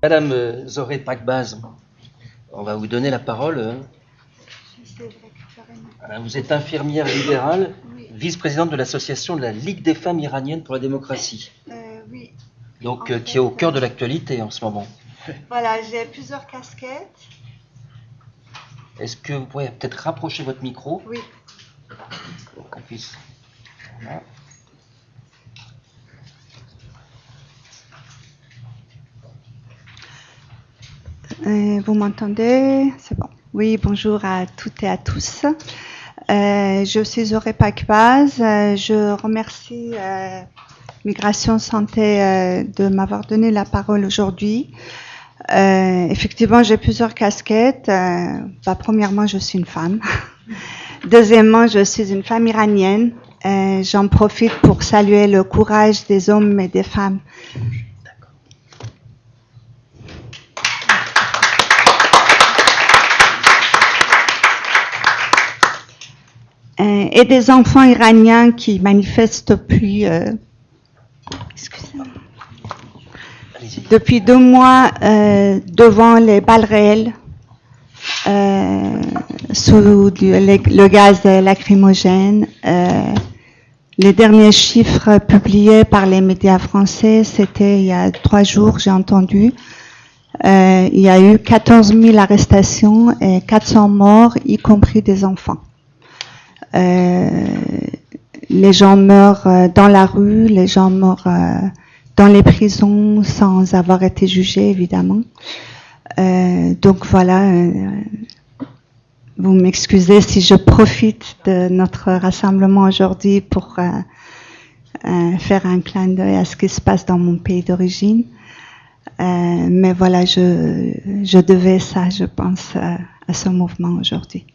Madame Zoré Pakbaz, on va vous donner la parole. Vous êtes infirmière libérale, oui, vice-présidente de l'association de la Ligue des femmes iraniennes pour la démocratie. Oui. Donc, qui est au cœur de l'actualité en ce moment. Voilà, j'ai plusieurs casquettes. Est-ce que vous pourriez peut-être rapprocher votre micro? Oui. Pour qu'on puisse... Voilà. Vous m'entendez? C'est bon. Oui, bonjour à toutes et à tous. Je suis Zoré Pakbaz. Je remercie Migration Santé de m'avoir donné la parole aujourd'hui. Effectivement, j'ai plusieurs casquettes. Premièrement, je suis une femme. Deuxièmement, je suis une femme iranienne. J'en profite pour saluer le courage des hommes et des femmes. Et des enfants iraniens qui manifestent depuis 2 mois devant les balles réelles sous le gaz lacrymogène. Les derniers chiffres publiés par les médias français, c'était il y a 3 jours, j'ai entendu. Il y a eu 14 000 arrestations et 400 morts, y compris des enfants. Les gens meurent dans la rue, les gens meurent dans les prisons sans avoir été jugés, évidemment. Donc voilà, vous m'excusez si je profite de notre rassemblement aujourd'hui pour faire un clin d'œil à ce qui se passe dans mon pays d'origine. Mais voilà, je devais ça, je pense, à ce mouvement aujourd'hui.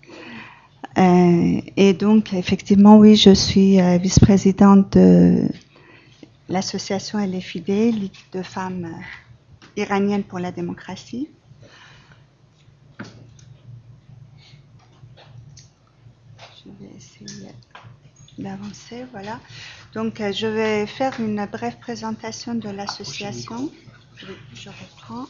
Et donc, effectivement, oui, je suis vice-présidente de l'association LFID, Ligue de femmes iraniennes pour la démocratie. Je vais essayer d'avancer, voilà. Donc, je vais faire une brève présentation de l'association. Je reprends.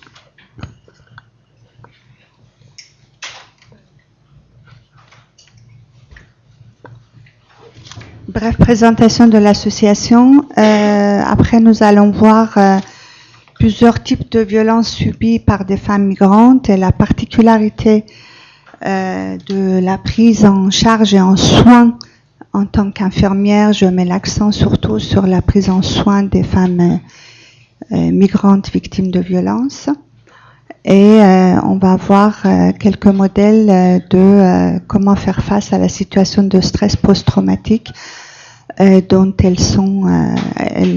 Bref présentation de l'association. Après, nous allons voir plusieurs types de violences subies par des femmes migrantes et la particularité de la prise en charge et en soins en tant qu'infirmière. Je mets l'accent surtout sur la prise en soin des femmes migrantes victimes de violences. Et on va voir quelques modèles de comment faire face à la situation de stress post-traumatique dont elles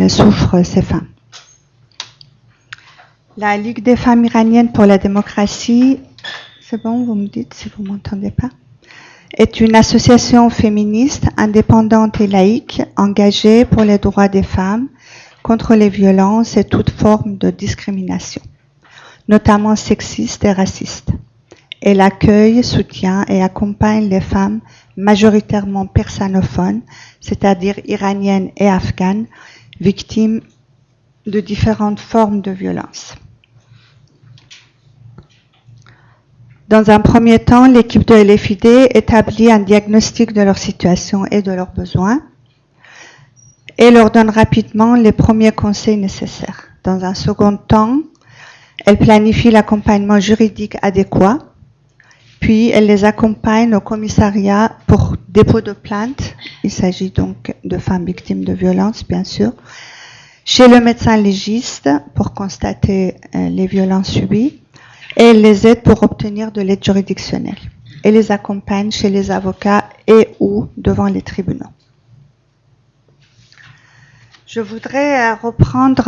souffrent, ces femmes. La Ligue des femmes iraniennes pour la démocratie, c'est bon, vous me dites si vous ne m'entendez pas, est une association féministe indépendante et laïque engagée pour les droits des femmes, contre les violences et toute forme de discrimination, notamment sexiste et raciste. Elle accueille, soutient et accompagne les femmes majoritairement persanophones, c'est-à-dire iraniennes et afghanes, victimes de différentes formes de violence. Dans un premier temps, l'équipe de LFID établit un diagnostic de leur situation et de leurs besoins et leur donne rapidement les premiers conseils nécessaires. Dans un second temps, elle planifie l'accompagnement juridique adéquat, puis elle les accompagne au commissariat pour dépôt de plainte. Il s'agit donc de femmes victimes de violences, bien sûr, chez le médecin légiste pour constater les violences subies, et elle les aide pour obtenir de l'aide juridictionnelle. Elle les accompagne chez les avocats et ou devant les tribunaux. Je voudrais reprendre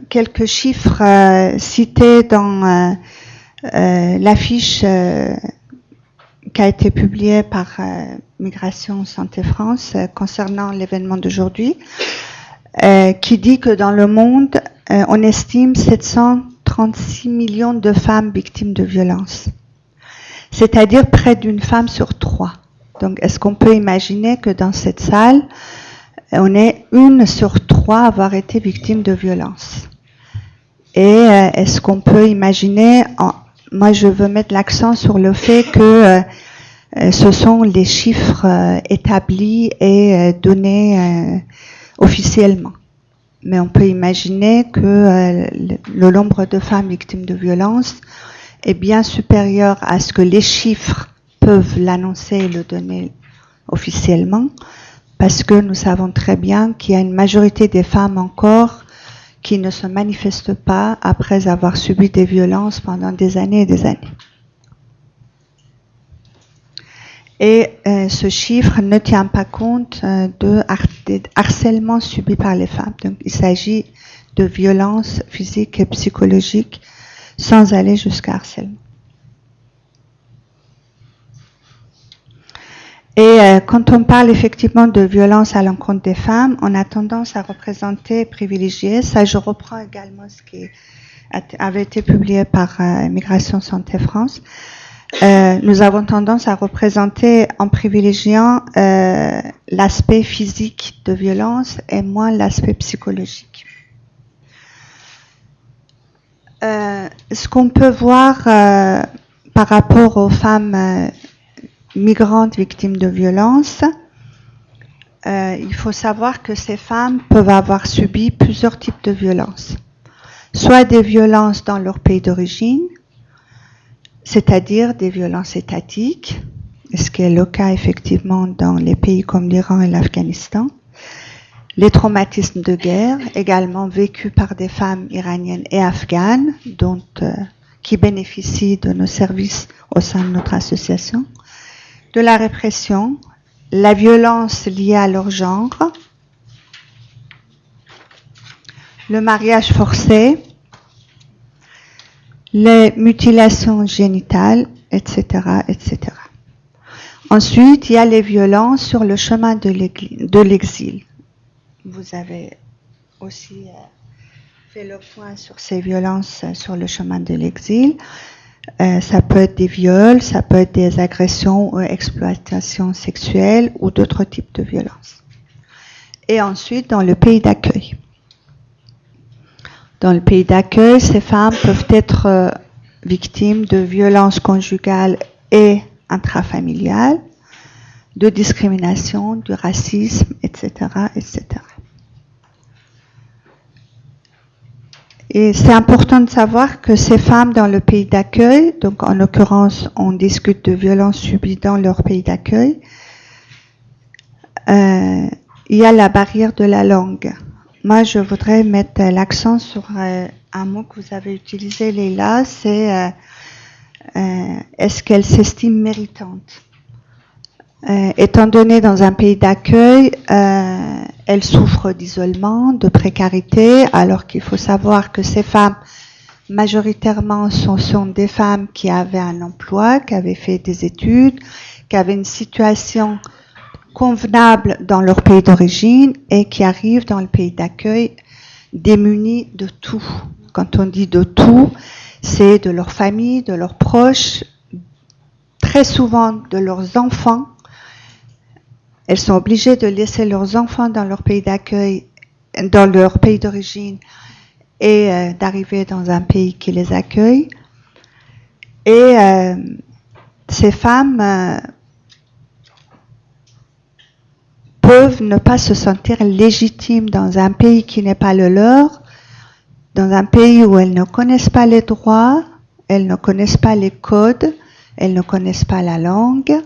quelques chiffres cités dans l'affiche qui a été publiée par Migration Santé France concernant l'événement d'aujourd'hui, qui dit que dans le monde, on estime 736 millions de femmes victimes de violences, c'est-à-dire près d'une femme sur 3. Donc, est-ce qu'on peut imaginer que dans cette salle, on est 1 sur 3 à avoir été victime de violences? Et est-ce qu'on peut imaginer, moi je veux mettre l'accent sur le fait que ce sont les chiffres établis et donnés officiellement. Mais on peut imaginer que le nombre de femmes victimes de violences est bien supérieur à ce que les chiffres peuvent l'annoncer et le donner officiellement, parce que nous savons très bien qu'il y a une majorité des femmes encore qui ne se manifestent pas après avoir subi des violences pendant des années et des années. Et ce chiffre ne tient pas compte de harcèlement subi par les femmes. Donc il s'agit de violences physiques et psychologiques sans aller jusqu'à harcèlement. Et quand on parle effectivement de violence à l'encontre des femmes, on a tendance à représenter, privilégier, ça je reprends également ce qui avait été publié par Migration Santé France, nous avons tendance à représenter en privilégiant l'aspect physique de violence et moins l'aspect psychologique. Ce qu'on peut voir par rapport aux femmes migrantes victimes de violences, il faut savoir que ces femmes peuvent avoir subi plusieurs types de violences. Soit des violences dans leur pays d'origine, c'est-à-dire des violences étatiques, ce qui est le cas effectivement dans les pays comme l'Iran et l'Afghanistan. Les traumatismes de guerre, également vécus par des femmes iraniennes et afghanes, qui bénéficient de nos services au sein de notre association. De la répression, la violence liée à leur genre, le mariage forcé, les mutilations génitales, etc., etc. Ensuite, il y a les violences sur le chemin de l'exil. Vous avez aussi fait le point sur ces violences sur le chemin de l'exil. Ça peut être des viols, ça peut être des agressions ou exploitations sexuelles ou d'autres types de violences. Et ensuite, dans le pays d'accueil. Dans le pays d'accueil, ces femmes peuvent être victimes de violences conjugales et intrafamiliales, de discrimination, du racisme, etc., etc. Et c'est important de savoir que ces femmes dans le pays d'accueil, donc en l'occurrence on discute de violences subies dans leur pays d'accueil, il y a la barrière de la langue. Moi je voudrais mettre l'accent sur un mot que vous avez utilisé Leila, c'est est-ce qu'elle s'estime méritante. Étant donné dans un pays d'accueil, elle souffre d'isolement, de précarité, alors qu'il faut savoir que ces femmes, majoritairement, sont des femmes qui avaient un emploi, qui avaient fait des études, qui avaient une situation convenable dans leur pays d'origine et qui arrivent dans le pays d'accueil démunies de tout. Quand on dit de tout, c'est de leur famille, de leurs proches, très souvent de leurs enfants. Elles sont obligées de laisser leurs enfants dans leur pays d'accueil, dans leur pays d'origine, et d'arriver dans un pays qui les accueille. Et ces femmes peuvent ne pas se sentir légitimes dans un pays qui n'est pas le leur, dans un pays où elles ne connaissent pas les droits, elles ne connaissent pas les codes, elles ne connaissent pas la langue.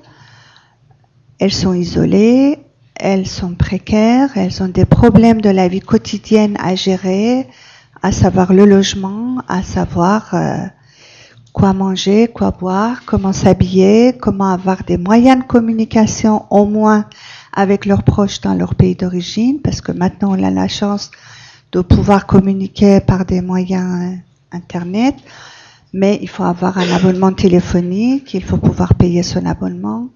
Elles sont isolées, elles sont précaires, elles ont des problèmes de la vie quotidienne à gérer, à savoir le logement, à savoir quoi manger, quoi boire, comment s'habiller, comment avoir des moyens de communication au moins avec leurs proches dans leur pays d'origine, parce que maintenant on a la chance de pouvoir communiquer par des moyens Internet, mais il faut avoir un abonnement téléphonique, il faut pouvoir payer son abonnement.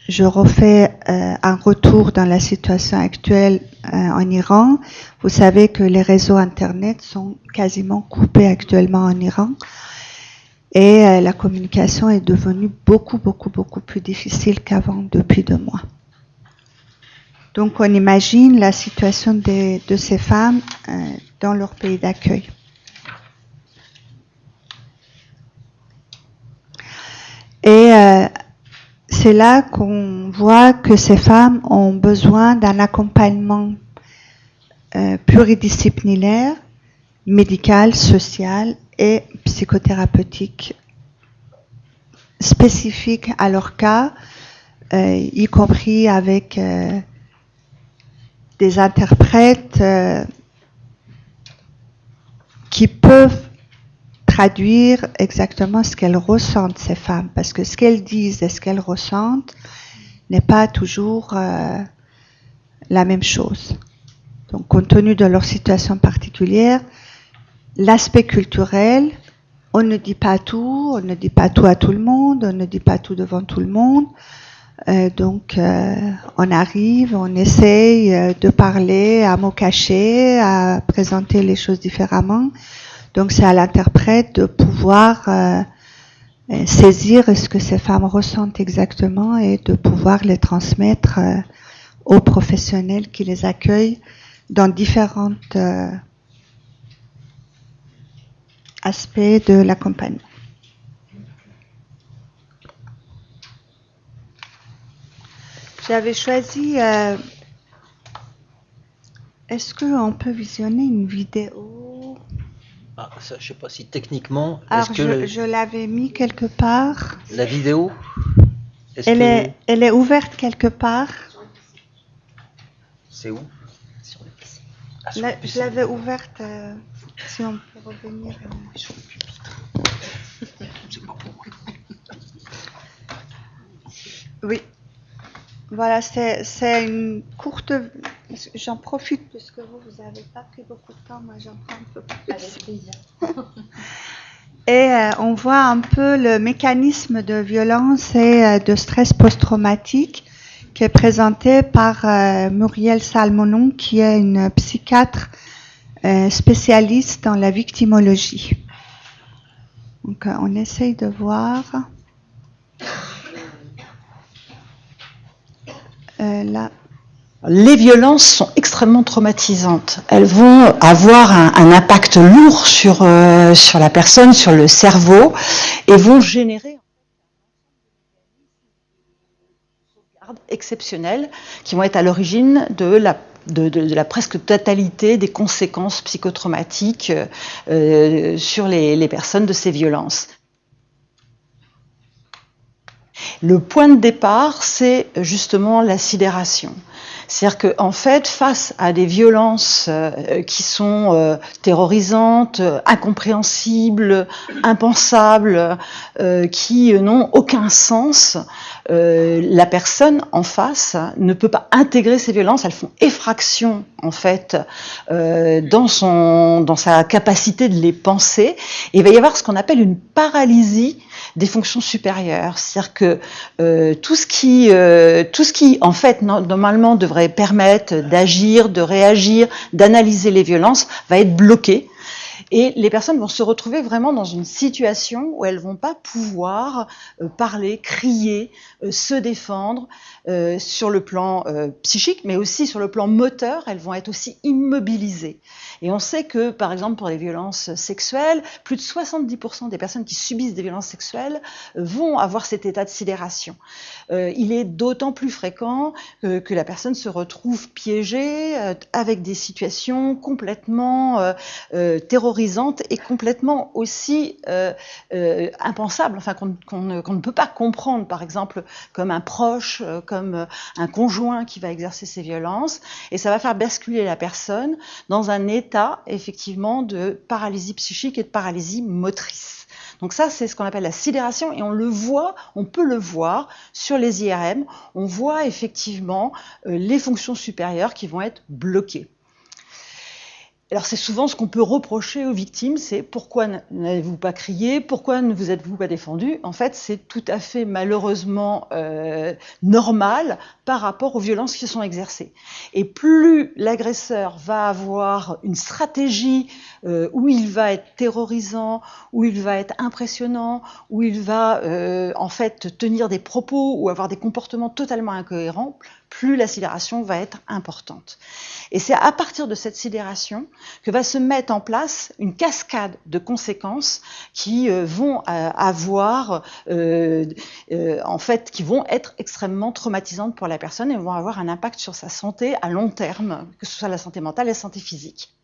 Je refais un retour dans la situation actuelle en Iran. Vous savez que les réseaux Internet sont quasiment coupés actuellement en Iran et la communication est devenue beaucoup plus difficile qu'avant depuis 2 mois. Donc on imagine la situation de ces femmes dans leur pays d'accueil. Et c'est là qu'on voit que ces femmes ont besoin d'un accompagnement pluridisciplinaire, médical, social et psychothérapeutique spécifique à leur cas, y compris avec des interprètes qui peuvent traduire exactement ce qu'elles ressentent, ces femmes, parce que ce qu'elles disent et ce qu'elles ressentent n'est pas toujours la même chose. Donc, compte tenu de leur situation particulière, l'aspect culturel, on ne dit pas tout, on ne dit pas tout à tout le monde, on ne dit pas tout devant tout le monde. Donc, on arrive, on essaye de parler à mots cachés, à présenter les choses différemment. Donc, c'est à l'interprète de pouvoir saisir ce que ces femmes ressentent exactement et de pouvoir les transmettre aux professionnels qui les accueillent dans différents aspects de l'accompagnement. J'avais choisi... est-ce qu'on peut visionner une vidéo? Ah, ça, je ne sais pas si techniquement... Alors, je l'avais mis quelque part. La vidéo elle est ouverte quelque part. C'est où? Je l'avais ouverte, si on peut revenir. C'est pas pour moi. Oui. Voilà, c'est une courte... J'en profite puisque vous n'avez pas pris beaucoup de temps, moi j'en prends un peu plus. Avec plaisir. Et on voit un peu le mécanisme de violence et de stress post-traumatique qui est présenté par Muriel Salmonon, qui est une psychiatre spécialiste dans la victimologie. Donc on essaye de voir... là. Les violences sont extrêmement traumatisantes. Elles vont avoir un impact lourd sur la personne, sur le cerveau, et vont générer exceptionnels qui vont être à l'origine de la presque totalité des conséquences psychotraumatiques sur les personnes de ces violences. Le point de départ, c'est justement la sidération. C'est-à-dire qu'en fait, face à des violences qui sont terrorisantes, incompréhensibles, impensables, qui n'ont aucun sens, la personne en face ne peut pas intégrer ces violences. Elles font effraction, en fait, dans sa capacité de les penser. Et il va y avoir ce qu'on appelle une paralysie des fonctions supérieures. C'est-à-dire que tout ce qui, en fait, normalement devrait permettre d'agir, de réagir, d'analyser les violences, va être bloqué. Et les personnes vont se retrouver vraiment dans une situation où elles vont pas pouvoir parler, crier, se défendre sur le plan psychique, mais aussi sur le plan moteur. Elles vont être aussi immobilisées. Et on sait que, par exemple, pour les violences sexuelles, plus de 70% des personnes qui subissent des violences sexuelles vont avoir cet état de sidération. Il est d'autant plus fréquent que la personne se retrouve piégée avec des situations complètement terrorisantes et complètement aussi impensables, enfin qu'on ne peut pas comprendre, par exemple, comme un proche, comme un conjoint qui va exercer ces violences, et ça va faire basculer la personne dans un état effectivement de paralysie psychique et de paralysie motrice. Donc ça, c'est ce qu'on appelle la sidération, et on peut le voir sur les IRM. On voit effectivement les fonctions supérieures qui vont être bloquées. Alors c'est souvent ce qu'on peut reprocher aux victimes, c'est pourquoi n'avez-vous pas crié, pourquoi ne vous êtes-vous pas défendu? En fait, c'est tout à fait malheureusement normal par rapport aux violences qui sont exercées. Et plus l'agresseur va avoir une stratégie où il va être terrorisant, où il va être impressionnant, où il va en fait tenir des propos ou avoir des comportements totalement incohérents, plus la sidération va être importante. Et c'est à partir de cette sidération que va se mettre en place une cascade de conséquences qui vont avoir, en fait, qui vont être extrêmement traumatisantes pour la personne et vont avoir un impact sur sa santé à long terme, que ce soit la santé mentale et la santé physique.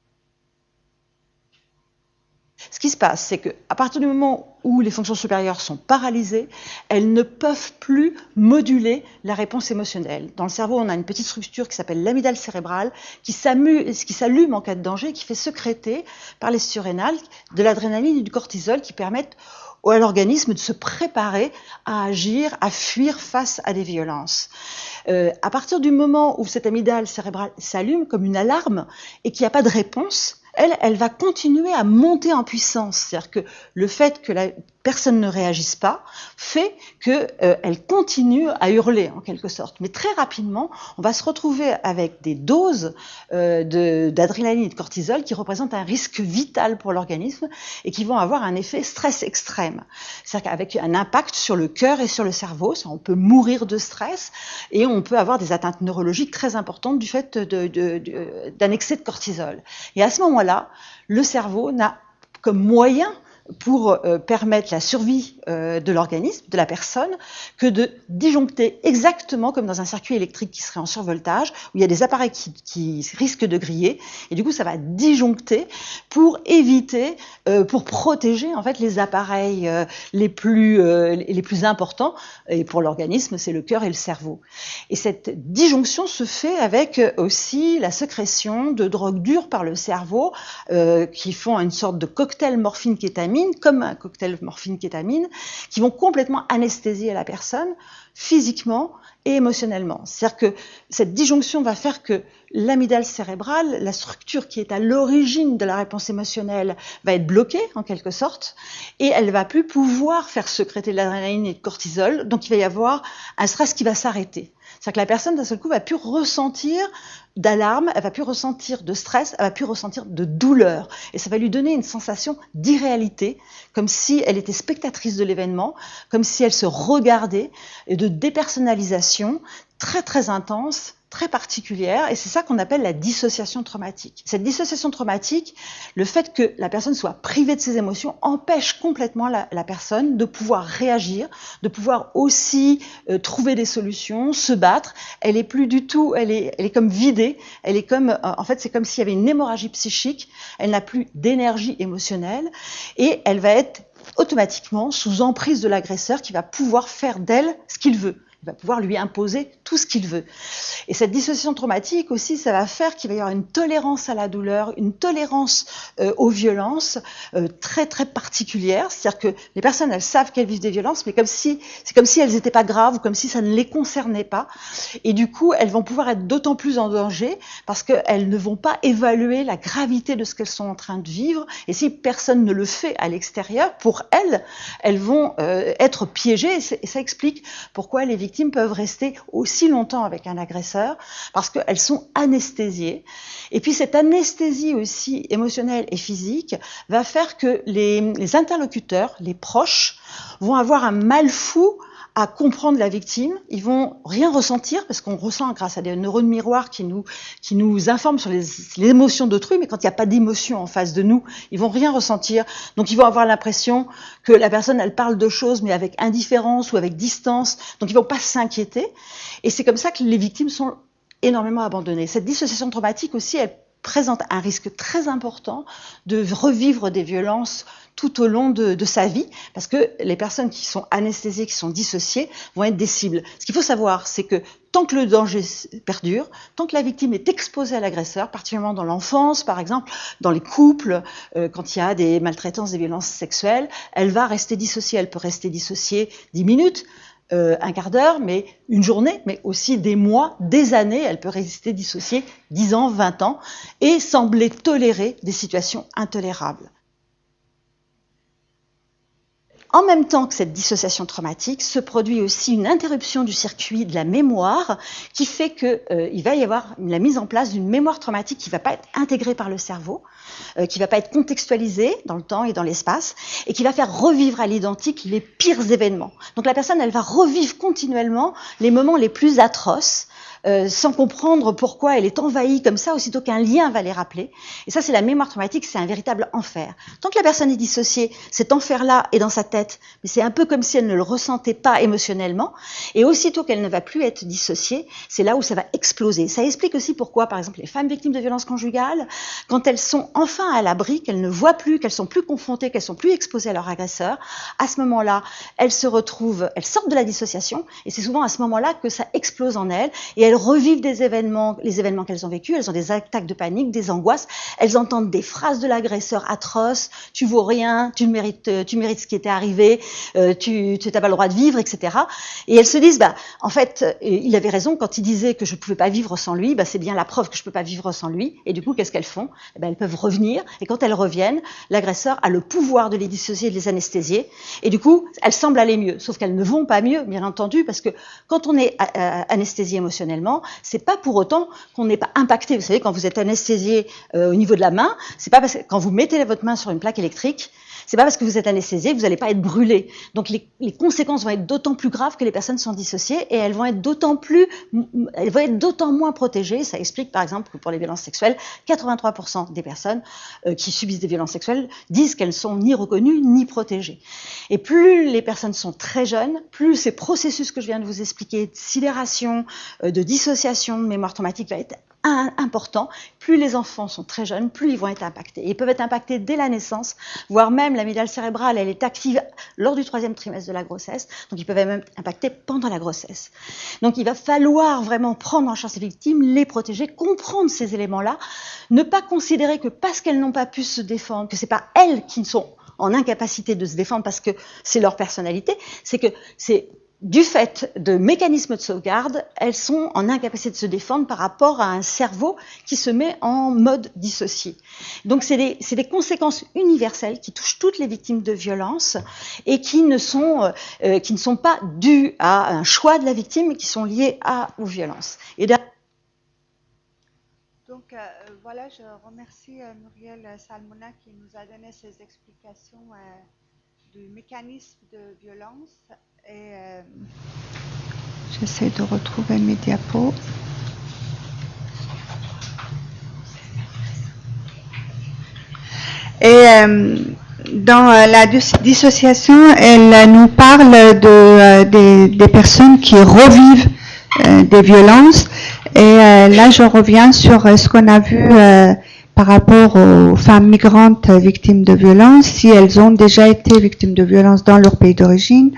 Ce qui se passe, c'est qu'à partir du moment où les fonctions supérieures sont paralysées, elles ne peuvent plus moduler la réponse émotionnelle. Dans le cerveau, on a une petite structure qui s'appelle l'amygdale cérébrale, qui s'allume en cas de danger, qui fait sécréter par les surrénales de l'adrénaline et du cortisol qui permettent à l'organisme de se préparer à agir, à fuir face à des violences. À partir du moment où cette amygdale cérébrale s'allume comme une alarme et qu'il n'y a pas de réponse, elle va continuer à monter en puissance. C'est-à-dire que le fait que la personne ne réagisse pas fait qu'elle continue à hurler en quelque sorte. Mais très rapidement, on va se retrouver avec des doses d'adrénaline et de cortisol qui représentent un risque vital pour l'organisme et qui vont avoir un effet stress extrême. C'est-à-dire qu'avec un impact sur le cœur et sur le cerveau, on peut mourir de stress et on peut avoir des atteintes neurologiques très importantes du fait d'un excès de cortisol. Et à ce moment-là, le cerveau n'a comme moyen pour permettre la survie de l'organisme, de la personne, que de disjoncter exactement comme dans un circuit électrique qui serait en survoltage, où il y a des appareils qui risquent de griller, et du coup ça va disjoncter pour éviter, pour protéger en fait les appareils les plus importants, et pour l'organisme c'est le cœur et le cerveau. Et cette disjonction se fait avec aussi la sécrétion de drogues dures par le cerveau, qui font une sorte de cocktail morphine-kétamine, comme un cocktail morphine-kétamine, qui vont complètement anesthésier la personne physiquement et émotionnellement. C'est-à-dire que cette disjonction va faire que l'amygdale cérébrale, la structure qui est à l'origine de la réponse émotionnelle, va être bloquée en quelque sorte, et elle va plus pouvoir faire sécréter de l'adrénaline et du cortisol, donc il va y avoir un stress qui va s'arrêter. C'est-à-dire que la personne d'un seul coup va plus ressentir d'alarme, elle va plus ressentir de stress, elle va plus ressentir de douleur. Et ça va lui donner une sensation d'irréalité, comme si elle était spectatrice de l'événement, comme si elle se regardait, et de dépersonnalisation très très intense, très particulière, et c'est ça qu'on appelle la dissociation traumatique. Cette dissociation traumatique, le fait que la personne soit privée de ses émotions, empêche complètement la personne de pouvoir réagir, de pouvoir aussi trouver des solutions, se battre. Elle est plus du tout, elle est comme vidée, elle est comme, en fait, c'est comme s'il y avait une hémorragie psychique, elle n'a plus d'énergie émotionnelle, et elle va être automatiquement sous emprise de l'agresseur qui va pouvoir faire d'elle ce qu'il veut. Il va pouvoir lui imposer tout ce qu'il veut. Et cette dissociation traumatique aussi, ça va faire qu'il va y avoir une tolérance à la douleur, une tolérance aux violences très très particulière. C'est-à-dire que les personnes, elles savent qu'elles vivent des violences, mais c'est comme si elles n'étaient pas graves ou comme si ça ne les concernait pas. Et du coup, elles vont pouvoir être d'autant plus en danger parce qu'elles ne vont pas évaluer la gravité de ce qu'elles sont en train de vivre. Et si personne ne le fait à l'extérieur, pour elles vont être piégées. Et ça explique pourquoi les victimes peuvent rester aussi longtemps avec un agresseur, parce qu'elles sont anesthésiées. Et puis cette anesthésie aussi émotionnelle et physique va faire que les interlocuteurs, les proches, vont avoir un mal fou à comprendre la victime. Ils vont rien ressentir, parce qu'on ressent grâce à des neurones miroirs qui nous informent sur les émotions d'autrui, mais quand il n'y a pas d'émotion en face de nous, ils vont rien ressentir. Donc ils vont avoir l'impression que la personne, elle parle de choses, mais avec indifférence ou avec distance. Donc ils vont pas s'inquiéter. Et c'est comme ça que les victimes sont énormément abandonnées. Cette dissociation traumatique aussi, elle présente un risque très important de revivre des violences tout au long de sa vie, parce que les personnes qui sont anesthésiées, qui sont dissociées, vont être des cibles. Ce qu'il faut savoir, c'est que tant que le danger perdure, tant que la victime est exposée à l'agresseur, particulièrement dans l'enfance, par exemple, dans les couples, quand il y a des maltraitances, des violences sexuelles, elle va rester dissociée. Elle peut rester dissociée 10 minutes, un quart d'heure, mais une journée, mais aussi des mois, des années. Elle peut résister dissociée 10 ans, 20 ans, et sembler tolérer des situations intolérables. En même temps que cette dissociation traumatique, se produit aussi une interruption du circuit de la mémoire qui fait qu'il va y avoir la mise en place d'une mémoire traumatique qui ne va pas être intégrée par le cerveau, qui ne va pas être contextualisée dans le temps et dans l'espace, et qui va faire revivre à l'identique les pires événements. Donc la personne, elle va revivre continuellement les moments les plus atroces, sans comprendre pourquoi elle est envahie comme ça, aussitôt qu'un lien va les rappeler. Et ça, c'est la mémoire traumatique, c'est un véritable enfer. Tant que la personne est dissociée, cet enfer-là est dans sa tête, mais c'est un peu comme si elle ne le ressentait pas émotionnellement. Et aussitôt qu'elle ne va plus être dissociée, c'est là où ça va exploser. Ça explique aussi pourquoi, par exemple, les femmes victimes de violences conjugales, quand elles sont enfin à l'abri, qu'elles ne voient plus, qu'elles sont plus confrontées, qu'elles sont plus exposées à leur agresseur, à ce moment-là, elles se retrouvent, elles sortent de la dissociation, et c'est souvent à ce moment-là que ça explose en elles, et elles revivent des événements, les événements qu'elles ont vécus, elles ont des attaques de panique, des angoisses, elles entendent des phrases de l'agresseur atroces, tu vaux rien, tu mérites ce qui t'est arrivé, tu n'as pas le droit de vivre, etc. Et elles se disent, en fait, il avait raison quand il disait que je ne pouvais pas vivre sans lui, c'est bien la preuve que je ne peux pas vivre sans lui. Et du coup, qu'est-ce qu'elles font? Elles peuvent revenir, et quand elles reviennent, l'agresseur a le pouvoir de les dissocier, de les anesthésier, et du coup, elles semblent aller mieux, sauf qu'elles ne vont pas mieux, bien entendu, parce que quand on est anesthésié émotionnellement, c'est pas pour autant qu'on n'est pas impacté. Vous savez, quand vous êtes anesthésié au niveau de la main, c'est pas parce que quand vous mettez votre main sur une plaque électrique, c'est pas parce que vous êtes anesthésié que vous n'allez pas être brûlé. Donc les conséquences vont être d'autant plus graves que les personnes sont dissociées et elles vont être d'autant moins protégées. Ça explique par exemple que pour les violences sexuelles, 83% des personnes qui subissent des violences sexuelles disent qu'elles ne sont ni reconnues ni protégées. Et plus les personnes sont très jeunes, plus ces processus que je viens de vous expliquer, de sidération, de dissociation, de mémoire traumatique va être important. Plus les enfants sont très jeunes, plus ils vont être impactés. Ils peuvent être impactés dès la naissance, voire même l'amygdale cérébrale, elle est active lors du 3e trimestre de la grossesse, donc ils peuvent même être impactés pendant la grossesse. Donc il va falloir vraiment prendre en charge ces victimes, les protéger, comprendre ces éléments-là, ne pas considérer que parce qu'elles n'ont pas pu se défendre, que c'est pas elles qui sont en incapacité de se défendre parce que c'est leur personnalité, c'est que c'est du fait de mécanismes de sauvegarde, elles sont en incapacité de se défendre par rapport à un cerveau qui se met en mode dissocié. Donc c'est des conséquences universelles qui touchent toutes les victimes de violences et qui ne sont pas dues à un choix de la victime, mais qui sont liées aux violences. Donc voilà, je remercie Muriel Salmona qui nous a donné ces explications du mécanisme de violence. Et j'essaie de retrouver mes diapos. Et dans la dissociation, elle nous parle des personnes qui revivent des violences. Et là, je reviens sur ce qu'on a vu par rapport aux femmes migrantes victimes de violences. Si elles ont déjà été victimes de violences dans leur pays d'origine,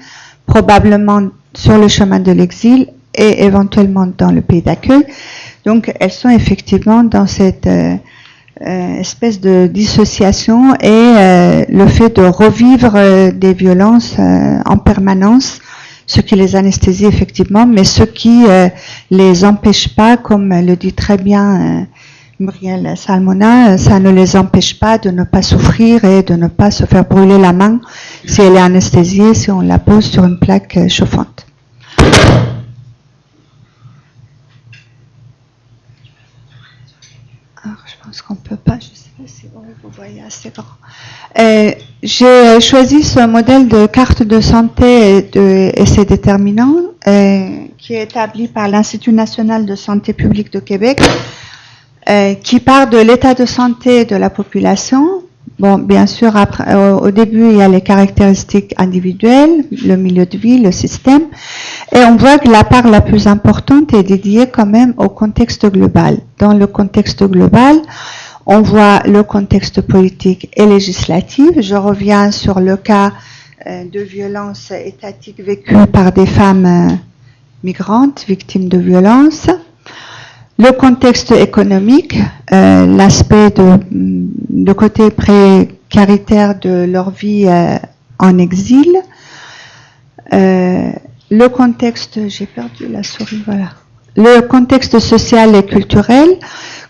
probablement sur le chemin de l'exil et éventuellement dans le pays d'accueil. Donc, elles sont effectivement dans cette espèce de dissociation et le fait de revivre des violences en permanence, ce qui les anesthésie effectivement, mais ce qui les empêche pas, comme le dit très bien Muriel Salmona, ça ne les empêche pas de ne pas souffrir et de ne pas se faire brûler la main si elle est anesthésiée, si on la pose sur une plaque chauffante. Alors, je pense qu'on ne peut pas, je ne sais pas si vous voyez assez grand. J'ai choisi ce modèle de carte de santé et ses déterminants qui est établi par l'Institut national de santé publique de Québec, qui part de l'état de santé de la population. Bon, bien sûr, après, au début, il y a les caractéristiques individuelles, le milieu de vie, le système, et on voit que la part la plus importante est dédiée quand même au contexte global. Dans le contexte global, on voit le contexte politique et législatif. Je reviens sur le cas de violences étatiques vécues par des femmes migrantes victimes de violences. Le contexte économique, l'aspect de côté précaritaire de leur vie en exil, le contexte, j'ai perdu la souris, voilà. Le contexte social et culturel,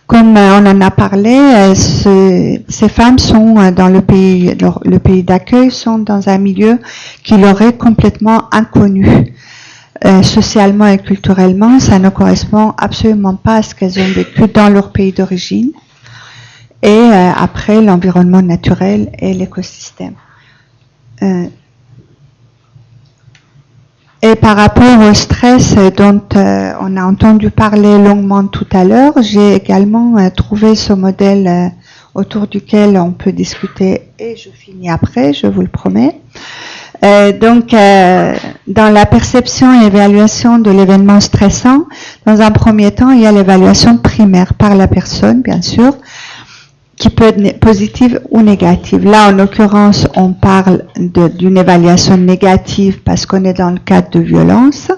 comme on en a parlé, ces femmes sont dans le pays d'accueil, sont dans un milieu qui leur est complètement inconnu. Socialement et culturellement, ça ne correspond absolument pas à ce qu'elles ont vécu dans leur pays d'origine. Et après, l'environnement naturel et l'écosystème. Et par rapport au stress dont on a entendu parler longuement tout à l'heure, j'ai également trouvé ce modèle autour duquel on peut discuter, et je finis après, je vous le promets. Donc, dans la perception et évaluation de l'événement stressant, dans un premier temps, il y a l'évaluation primaire par la personne, bien sûr, qui peut être positive ou négative. Là, en l'occurrence, on parle d'une évaluation négative parce qu'on est dans le cadre de violence.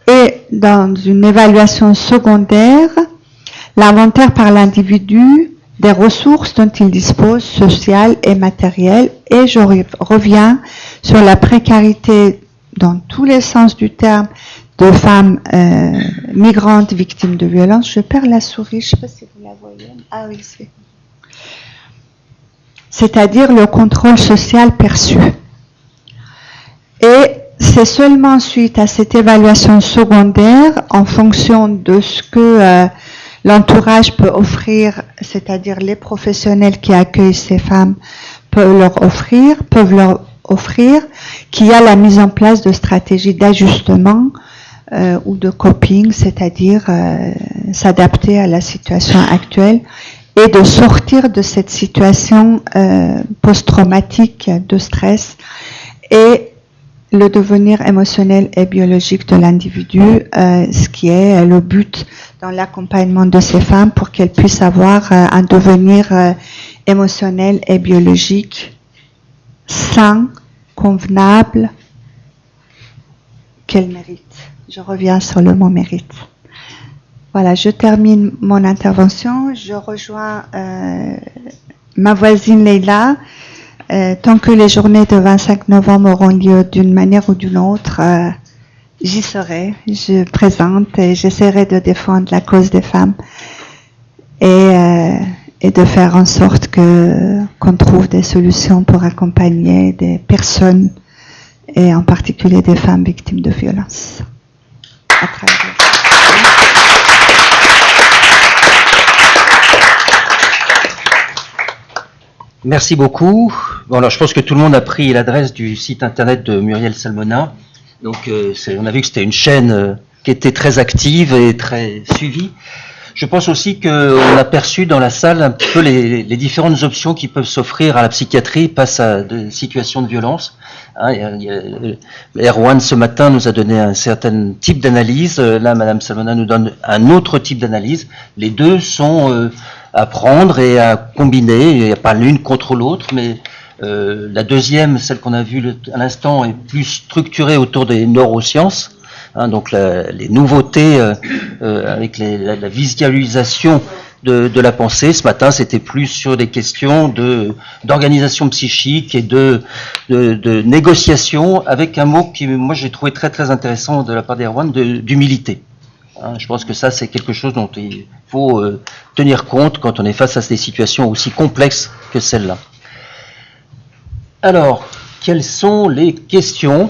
Et dans une évaluation secondaire, l'inventaire par l'individu des ressources dont il dispose, sociales et matérielles. Et je reviens sur la précarité, dans tous les sens du terme, de femmes migrantes victimes de violences. Je perds la souris, je ne sais pas si vous la voyez. Ah oui, c'est-à-dire le contrôle social perçu. Et c'est seulement suite à cette évaluation secondaire, en fonction de ce que l'entourage peut offrir, c'est-à-dire les professionnels qui accueillent ces femmes peuvent leur offrir, qu'il y a la mise en place de stratégies d'ajustement ou de coping, c'est-à-dire s'adapter à la situation actuelle et de sortir de cette situation post-traumatique de stress et le devenir émotionnel et biologique de l'individu, ce qui est le but dans l'accompagnement de ces femmes pour qu'elles puissent avoir un devenir émotionnel et biologique sain, convenable, qu'elles méritent. Je reviens sur le mot mérite. Voilà, je termine mon intervention. Je rejoins ma voisine Leïla. Tant que les journées de 25 novembre auront lieu d'une manière ou d'une autre, j'y serai. Je présente et j'essaierai de défendre la cause des femmes et de faire en sorte qu'on trouve des solutions pour accompagner des personnes et en particulier des femmes victimes de violences. À très bientôt. Merci beaucoup. Bon, alors je pense que tout le monde a pris l'adresse du site internet de Muriel Salmona. Donc on a vu que c'était une chaîne qui était très active et très suivie. Je pense aussi qu'on a perçu dans la salle un petit peu les différentes options qui peuvent s'offrir à la psychiatrie face à des situations de violence. Erwan ce matin nous a donné un certain type d'analyse. Là, Madame Salmona nous donne un autre type d'analyse. Les deux sont à prendre et à combiner. Il n'y a pas l'une contre l'autre, mais la deuxième, celle qu'on a vue à l'instant, est plus structurée autour des neurosciences. Donc les nouveautés avec la visualisation de la pensée. Ce matin, c'était plus sur des questions d'organisation psychique et de négociation, avec un mot qui, moi, j'ai trouvé très très intéressant de la part d'Erwan, d'humilité. Je pense que ça, c'est quelque chose dont il faut tenir compte quand on est face à des situations aussi complexes que celle-là. Alors, quelles sont les questions ?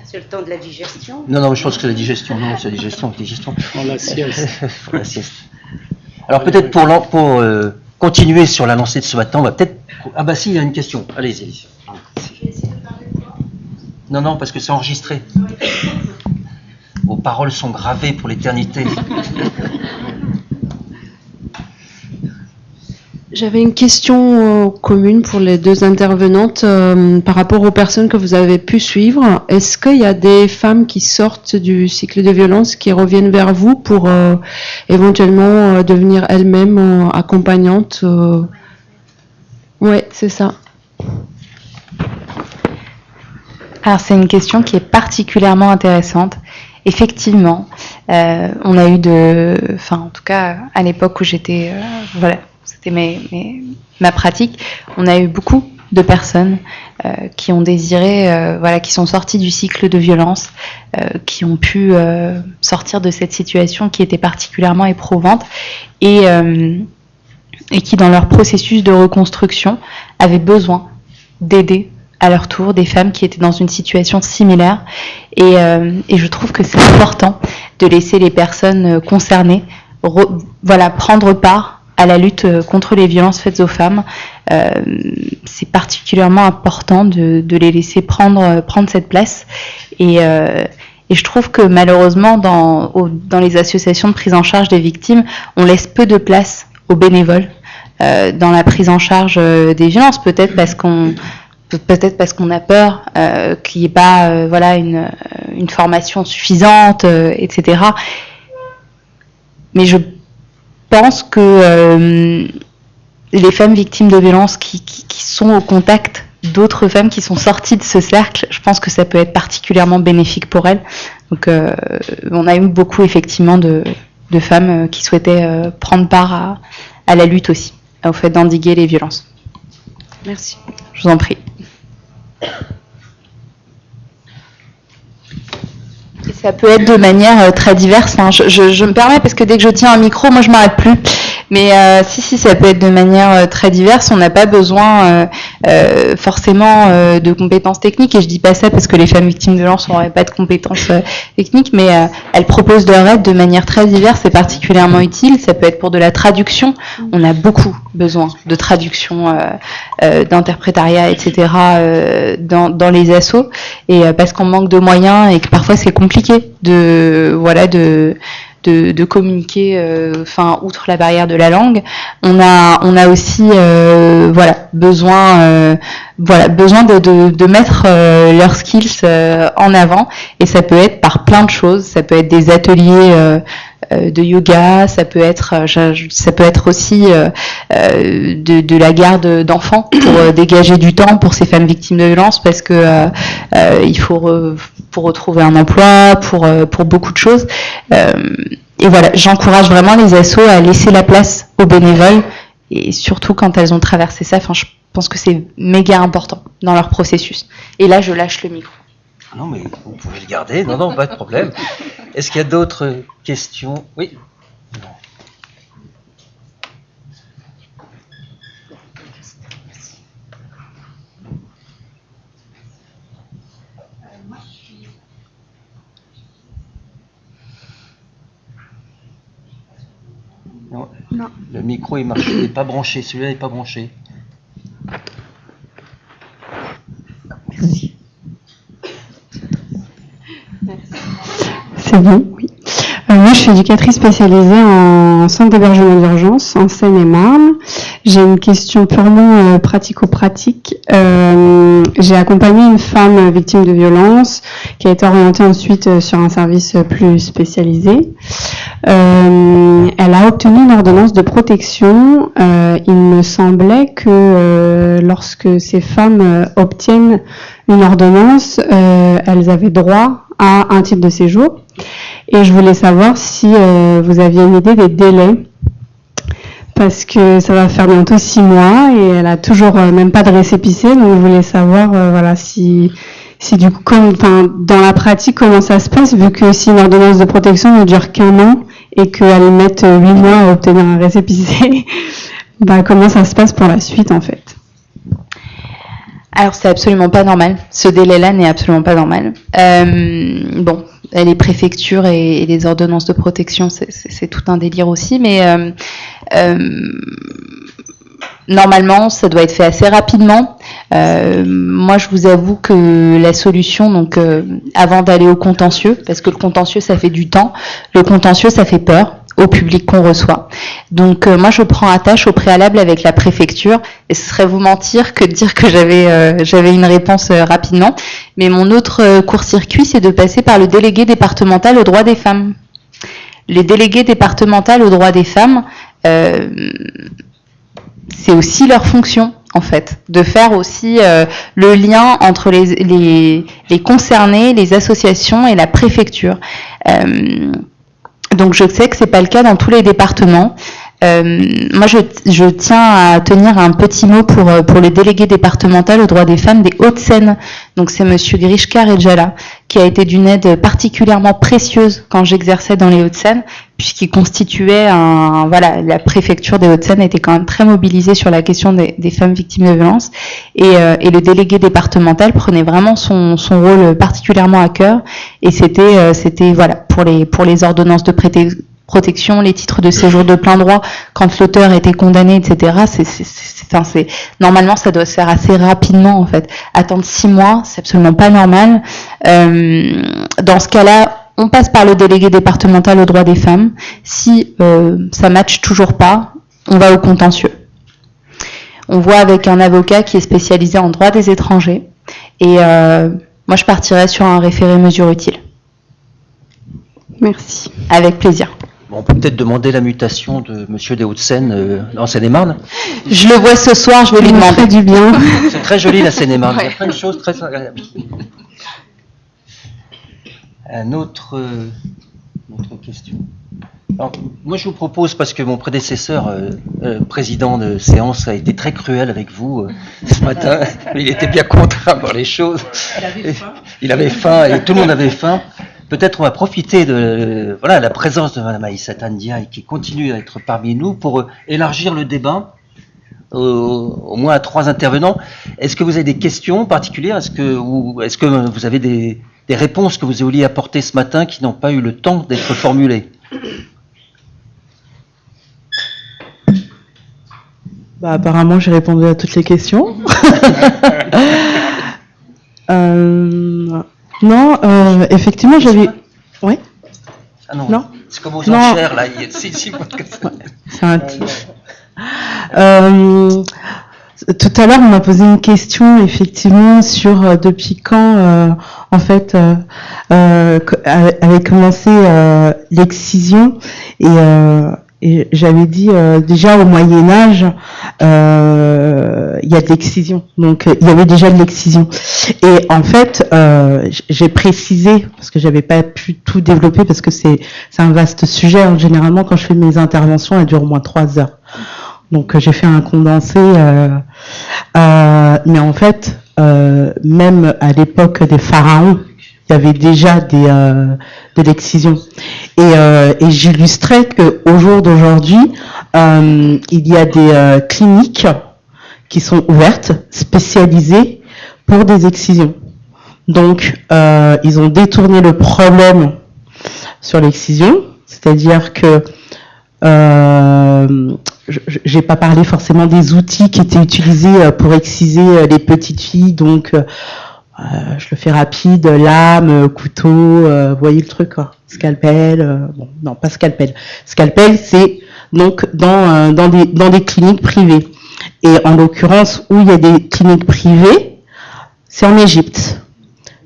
C'est le temps de la digestion. Non, je pense que c'est la digestion. Non, c'est la digestion. Dans la sieste. Pour la sieste. Alors peut-être pour continuer sur la lancée de ce matin, on va peut-être... Ah bah si, il y a une question. Allez-y. Non, parce que c'est enregistré. Vos paroles sont gravées pour l'éternité. J'avais une question commune pour les deux intervenantes par rapport aux personnes que vous avez pu suivre. Est-ce qu'il y a des femmes qui sortent du cycle de violence qui reviennent vers vous pour éventuellement devenir elles-mêmes accompagnantes Oui, c'est ça. Alors c'est une question qui est particulièrement intéressante. Effectivement, on a eu en tout cas à l'époque où j'étais c'était ma pratique, on a eu beaucoup de personnes qui ont désiré, qui sont sorties du cycle de violence, qui ont pu sortir de cette situation qui était particulièrement éprouvante et qui, dans leur processus de reconstruction, avaient besoin d'aider à leur tour des femmes qui étaient dans une situation similaire. Et je trouve que c'est important de laisser les personnes concernées prendre part à la lutte contre les violences faites aux femmes. C'est particulièrement important de les laisser prendre cette place. Et je trouve que malheureusement, dans les associations de prise en charge des victimes, on laisse peu de place aux bénévoles dans la prise en charge des violences, peut-être parce qu'on a peur qu'il n'y ait pas une formation suffisante, etc. Mais je pense que les femmes victimes de violences qui sont au contact d'autres femmes qui sont sorties de ce cercle, je pense que ça peut être particulièrement bénéfique pour elles. Donc on a eu beaucoup effectivement de femmes qui souhaitaient prendre part à la lutte aussi, au fait d'endiguer les violences. Merci. Je vous en prie. Et ça peut être de manière très diverse. Hein. Je me permets parce que dès que je tiens un micro, moi je m'arrête plus. Mais si, ça peut être de manière très diverse. On n'a pas besoin forcément de compétences techniques. Et je dis pas ça parce que les femmes victimes de violence n'auraient pas de compétences techniques, mais elles proposent leur aide de manière très diverse et particulièrement utile. Ça peut être pour de la traduction. On a beaucoup besoin de traduction, d'interprétariat, etc. Dans les assos. Et parce qu'on manque de moyens et que parfois c'est compliqué de communiquer, outre la barrière de la langue, on a aussi besoin de mettre leurs skills en avant, et ça peut être par plein de choses. Ça peut être des ateliers de yoga, ça peut être aussi de la garde d'enfants pour dégager du temps pour ces femmes victimes de violences, parce que il faut pour retrouver un emploi, pour beaucoup de choses. Et voilà, j'encourage vraiment les assos à laisser la place aux bénévoles, et surtout quand elles ont traversé ça. Je pense que c'est méga important dans leur processus. Et là, je lâche le micro. Non, mais vous pouvez le garder. Non, pas de problème. Est-ce qu'il y a d'autres questions? Oui. Non. Le micro, il marche, il n'est pas branché. Celui-là n'est pas branché. Merci. C'est bon, oui. Moi, je suis éducatrice spécialisée en centre d'hébergement d'urgence en Seine-et-Marne. J'ai une question purement pratico-pratique. J'ai accompagné une femme victime de violence qui a été orientée ensuite sur un service plus spécialisé. Elle a obtenu une ordonnance de protection. Il me semblait que lorsque ces femmes obtiennent une ordonnance, elles avaient droit à un titre de séjour. Et je voulais savoir si vous aviez une idée des délais, parce que ça va faire bientôt 6 mois et elle a toujours même pas de récépissé. Donc je voulais savoir si du coup, dans la pratique, comment ça se passe, vu que si une ordonnance de protection ne dure qu'1 an et qu'elle mette 8 mois à obtenir un récépissé, comment ça se passe pour la suite en fait? Alors c'est absolument pas normal. Ce délai-là n'est absolument pas normal. Les préfectures et les ordonnances de protection, c'est tout un délire aussi, mais normalement, ça doit être fait assez rapidement. Moi, je vous avoue que la solution, avant d'aller au contentieux, parce que le contentieux, ça fait du temps, le contentieux, ça fait peur au public qu'on reçoit. Donc moi je prends attache au préalable avec la préfecture, et ce serait vous mentir que de dire que j'avais une réponse rapidement, mais mon autre court-circuit, c'est de passer par le délégué départemental aux droits des femmes. Les délégués départementaux aux droits des femmes, c'est aussi leur fonction en fait, de faire aussi le lien entre les concernés, les associations et la préfecture. Donc je sais que c'est pas le cas dans tous les départements. Moi, je tiens à tenir un petit mot pour le délégué départemental aux droits des femmes des Hauts-de-Seine. Donc, c'est Monsieur Grishka Redjala, qui a été d'une aide particulièrement précieuse quand j'exerçais dans les Hauts-de-Seine, puisqu'il constituait la préfecture des Hauts-de-Seine était quand même très mobilisée sur la question des femmes victimes de violences, et le délégué départemental prenait vraiment son rôle particulièrement à cœur, et c'était voilà, pour les ordonnances de protection, les titres de séjour de plein droit, quand l'auteur était condamné, etc. Normalement, ça doit se faire assez rapidement, en fait. Attendre 6 mois, c'est absolument pas normal. Dans ce cas-là, on passe par le délégué départemental aux droits des femmes. Si ça matche toujours pas, on va au contentieux. On voit avec un avocat qui est spécialisé en droit des étrangers. Et moi, je partirais sur un référé mesure utile. Merci. Avec plaisir. Bon, on peut peut-être demander la mutation de Monsieur des Hauts-de-Seine en Seine-et-Marne. Je le vois ce soir, je vais lui demander du bien. C'est très joli la Seine-et-Marne. Il y a plein de choses très agréables. Une autre question. Alors, moi, je vous propose, parce que mon prédécesseur, président de séance, a été très cruel avec vous ce matin. Il était bien contraint par les choses. Il avait faim et tout le monde avait faim. Peut-être on va profiter de la présence de Mme Aïssata Ndiaye qui continue à être parmi nous pour élargir le débat au moins à 3 intervenants. Est-ce que vous avez des questions particulières? Est-ce que vous avez des réponses que vous vouliez apporter ce matin qui n'ont pas eu le temps d'être formulées? Apparemment, j'ai répondu à toutes les questions. Non, effectivement, j'avais... Oui. Ah non, non. C'est comme aux enchères, là. C'est un tout à l'heure, on m'a posé une question, effectivement, sur depuis quand, en fait, avait commencé l'excision. Et j'avais dit, déjà au Moyen-Âge, il y a de l'excision. Donc, il y avait déjà de l'excision. Et en fait, j'ai précisé, parce que j'avais pas pu tout développer, parce que c'est un vaste sujet. Hein. Généralement, quand je fais mes interventions, elles durent au moins 3 heures. Donc, j'ai fait un condensé. Mais en fait, même à l'époque des pharaons, il y avait déjà de l'excision. Et j'illustrais qu'au jour d'aujourd'hui, il y a des cliniques qui sont ouvertes, spécialisées pour des excisions. Donc, ils ont détourné le problème sur l'excision, c'est-à-dire que j'ai pas parlé forcément des outils qui étaient utilisés pour exciser les petites filles, donc je le fais rapide, lame, couteau, vous voyez le truc, quoi. Scalpel, bon, non, pas scalpel. Scalpel, c'est donc dans des cliniques privées. Et en l'occurrence, où il y a des cliniques privées, c'est en Égypte.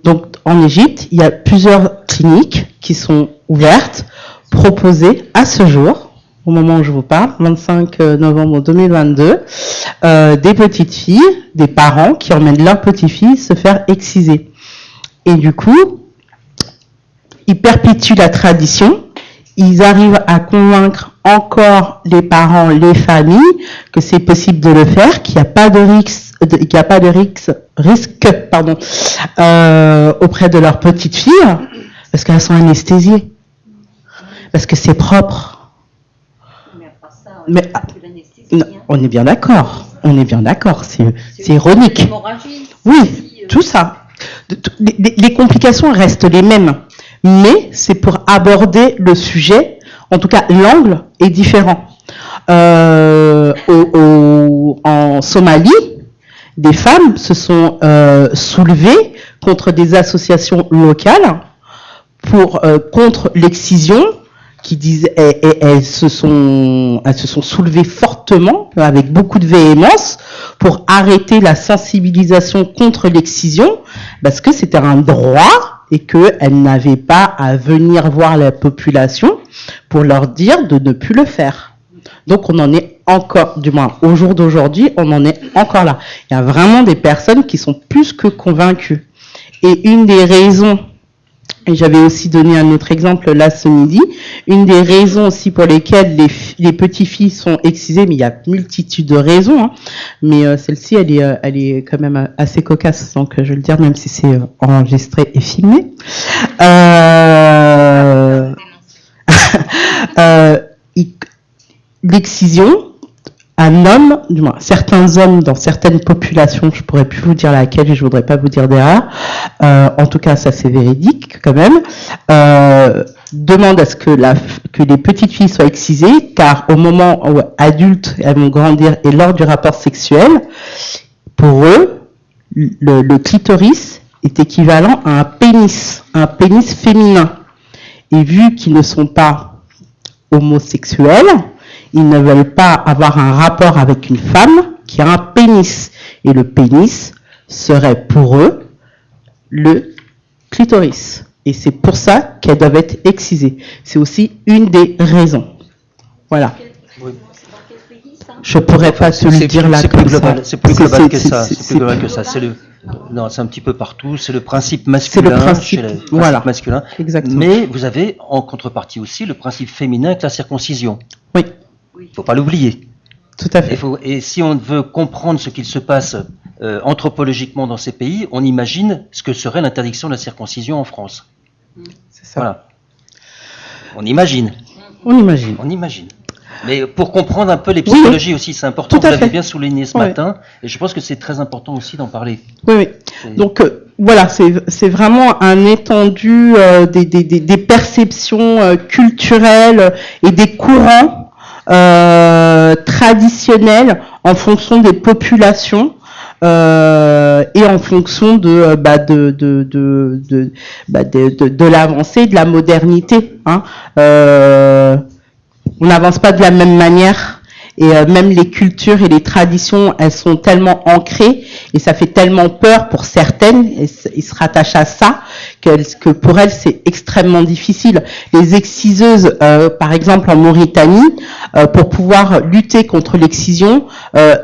Donc, en Égypte, il y a plusieurs cliniques qui sont ouvertes, proposées à ce jour, au moment où je vous parle, 25 novembre 2022, des petites filles, des parents qui emmènent leurs petites filles se faire exciser. Et du coup, ils perpétuent la tradition, ils arrivent à convaincre encore les parents, les familles, que c'est possible de le faire, qu'il n'y a pas de risque auprès de leurs petites filles, parce qu'elles sont anesthésiées, parce que c'est propre. Mais on est bien d'accord, c'est ironique. Oui, tout ça. Les complications restent les mêmes, mais c'est pour aborder le sujet, en tout cas l'angle est différent. En Somalie, des femmes se sont soulevées contre des associations locales contre l'excision, qui disent, elles se sont soulevées fortement, avec beaucoup de véhémence, pour arrêter la sensibilisation contre l'excision, parce que c'était un droit et qu'elles n'avaient pas à venir voir la population pour leur dire de ne plus le faire. Donc on en est encore, du moins au jour d'aujourd'hui, on en est encore là. Il y a vraiment des personnes qui sont plus que convaincues. Et une des raisons Et j'avais aussi donné un autre exemple là ce midi. Une des raisons aussi pour lesquelles les petites filles sont excisées, mais il y a multitude de raisons, hein, mais celle-ci elle est quand même assez cocasse, donc je vais le dire même si c'est enregistré et filmé. L'excision, un homme, du moins certains hommes dans certaines populations, je pourrais plus vous dire laquelle et je voudrais pas vous dire d'erreur, en tout cas ça c'est véridique quand même, demande à ce que les petites filles soient excisées, car au moment où adultes elles vont grandir et lors du rapport sexuel, pour eux, le clitoris est équivalent à un pénis féminin. Et vu qu'ils ne sont pas homosexuels, ils ne veulent pas avoir un rapport avec une femme qui a un pénis. Et le pénis serait pour eux le clitoris. Et c'est pour ça qu'elles doivent être excisées. C'est aussi une des raisons. Voilà. Oui. Je pourrais pas te le dire là comme ça. C'est plus global que ça. C'est plus global que ça. Non, c'est un petit peu partout. C'est le principe masculin. C'est le principe, voilà. Masculin. Exactement. Mais vous avez en contrepartie aussi le principe féminin avec la circoncision. Oui. Il faut pas l'oublier. Tout à fait. Et si on veut comprendre ce qu'il se passe anthropologiquement dans ces pays, on imagine ce que serait l'interdiction de la circoncision en France. C'est ça. Voilà. On imagine. On imagine. On imagine. Mais pour comprendre un peu les psychologies aussi, c'est important. Vous l'avez bien souligné ce matin, et je pense que c'est très important aussi d'en parler. Oui. Donc voilà, c'est vraiment un étendu des perceptions culturelles et des courants traditionnels en fonction des populations. Et en fonction de l'avancée, de la modernité. Hein. On n'avance pas de la même manière, et même les cultures et les traditions, elles sont tellement ancrées, et ça fait tellement peur pour certaines, et ils se rattachent à ça, que pour elles c'est extrêmement difficile. Les exciseuses, par exemple en Mauritanie, pour pouvoir lutter contre l'excision,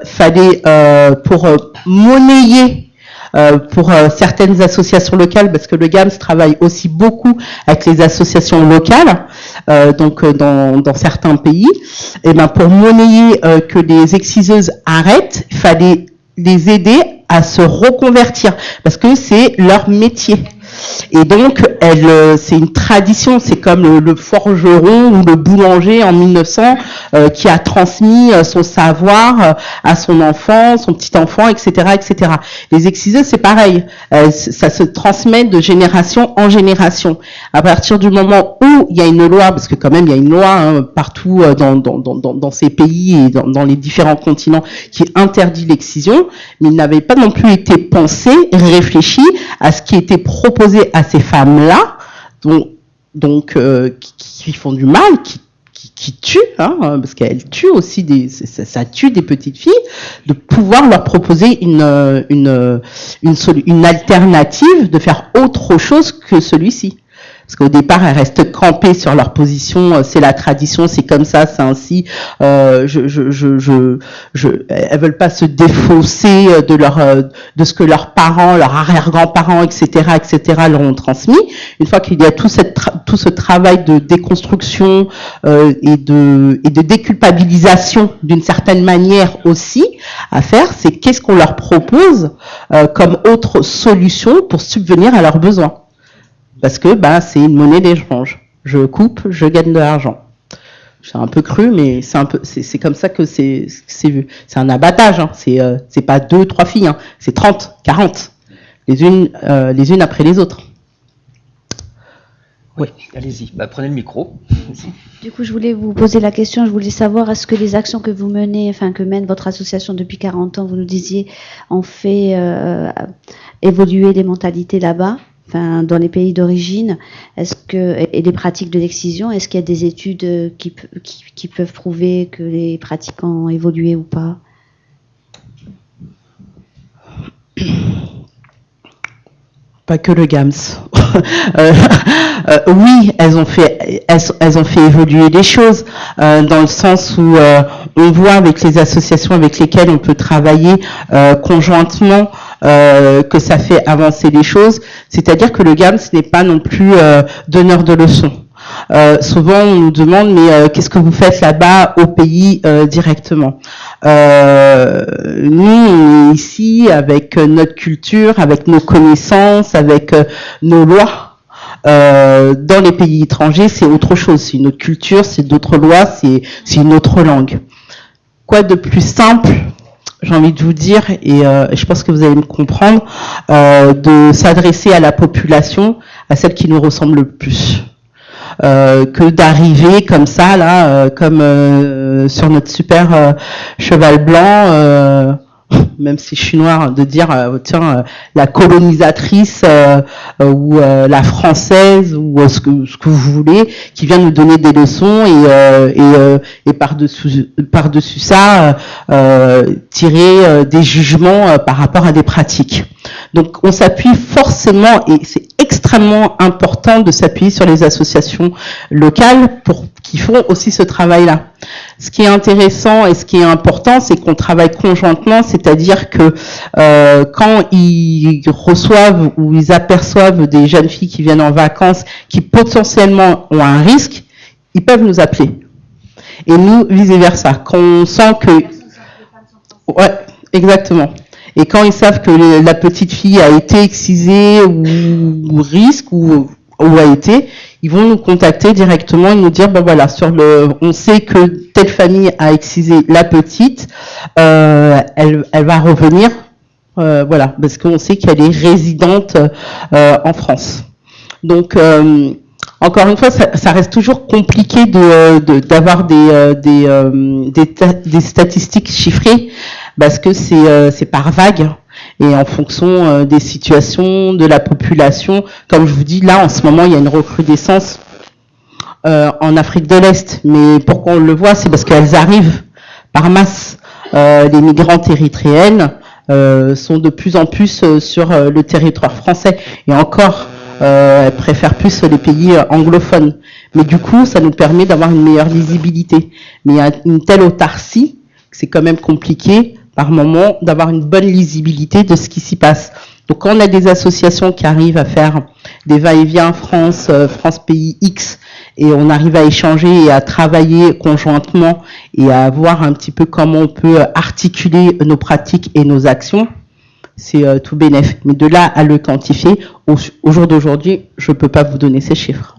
fallait pour monnayer pour certaines associations locales, parce que le GAMS travaille aussi beaucoup avec les associations locales, donc dans certains pays, et ben pour monnayer que les exciseuses arrêtent, il fallait les aider à se reconvertir, parce que c'est leur métier. Et donc, c'est une tradition, c'est comme le forgeron ou le boulanger en 1900 qui a transmis son savoir à son enfant, son petit-enfant, etc., etc. Les exciseuses, c'est pareil, ça se transmet de génération en génération. À partir du moment où il y a une loi, parce que quand même il y a une loi partout dans ces pays et dans les différents continents qui interdit l'excision, mais il n'avait pas non plus été pensé, réfléchi à ce qui était proposé à ces femmes-là, donc qui font du mal, qui tuent, hein, parce qu'elles tuent aussi ça tue des petites filles, de pouvoir leur proposer une alternative, de faire autre chose que celui-ci. Parce qu'au départ, elles restent campées sur leur position, c'est la tradition, c'est comme ça, c'est ainsi. Elles veulent pas se défausser de ce que leurs parents, leurs arrière-grands-parents, etc., leur ont transmis. Une fois qu'il y a tout ce travail de déconstruction et de déculpabilisation d'une certaine manière aussi à faire, c'est qu'est-ce qu'on leur propose comme autre solution pour subvenir à leurs besoins. Parce que c'est une monnaie d'échange. Je coupe, je gagne de l'argent. C'est un peu cru, mais c'est comme ça que c'est vu. C'est un abattage, hein. C'est pas 2, 3 filles, hein. C'est 30, 40, les unes après les autres. Oui, allez-y. Prenez le micro. Du coup, je voulais vous poser la question. Je voulais savoir, est-ce que les actions que vous menez, que mène votre association depuis 40 ans, vous nous disiez, ont fait évoluer les mentalités là-bas? Dans les pays d'origine, et les pratiques de l'excision, est-ce qu'il y a des études qui peuvent prouver que les pratiques ont évolué ou pas? Pas que le GAMS. Oui, elles ont fait évoluer les choses dans le sens où on voit avec les associations avec lesquelles on peut travailler conjointement que ça fait avancer les choses. C'est-à-dire que le GAM, ce n'est pas non plus donneur de leçons. Souvent, on nous demande, mais qu'est-ce que vous faites là-bas au pays directement? Nous, on est ici avec notre culture, avec nos connaissances, avec nos lois. Dans les pays étrangers, c'est autre chose. C'est une autre culture, c'est d'autres lois, c'est une autre langue. Quoi de plus simple, j'ai envie de vous dire, et je pense que vous allez me comprendre, de s'adresser à la population, à celle qui nous ressemble le plus. Que d'arriver comme ça, là, comme sur notre super cheval blanc, même si je suis noire, de dire, tiens, la colonisatrice ou la française ou ce que vous voulez, qui vient nous donner des leçons et par-dessus ça, tirer des jugements par rapport à des pratiques. Donc on s'appuie forcément, et c'est extrêmement important de s'appuyer sur les associations locales qui font aussi ce travail-là. Ce qui est intéressant et ce qui est important, c'est qu'on travaille conjointement, c'est-à-dire que quand ils reçoivent ou ils aperçoivent des jeunes filles qui viennent en vacances, qui potentiellement ont un risque, ils peuvent nous appeler. Et nous, vice-versa. Quand on sent que... Ouais, exactement. Et quand ils savent que la petite fille a été excisée ou risque ou a été, ils vont nous contacter directement et nous dire, ben voilà, on sait que telle famille a excisé la petite, elle va revenir, voilà, parce qu'on sait qu'elle est résidente en France. Donc, encore une fois, ça reste toujours compliqué d'avoir des statistiques chiffrées, parce que c'est par vague et en fonction des situations de la population. Comme je vous dis, là en ce moment il y a une recrudescence en Afrique de l'Est, mais pourquoi on le voit, c'est parce qu'elles arrivent par masse. Les migrantes érythréennes sont de plus en plus sur le territoire français, et encore elles préfèrent plus les pays anglophones, mais du coup ça nous permet d'avoir une meilleure lisibilité. Mais il y a une telle autarcie que c'est quand même compliqué par moment d'avoir une bonne lisibilité de ce qui s'y passe. Donc quand on a des associations qui arrivent à faire des va-et-vient France pays X, et on arrive à échanger et à travailler conjointement et à voir un petit peu comment on peut articuler nos pratiques et nos actions, c'est tout bénef. Mais de là à le quantifier, au jour d'aujourd'hui, je ne peux pas vous donner ces chiffres.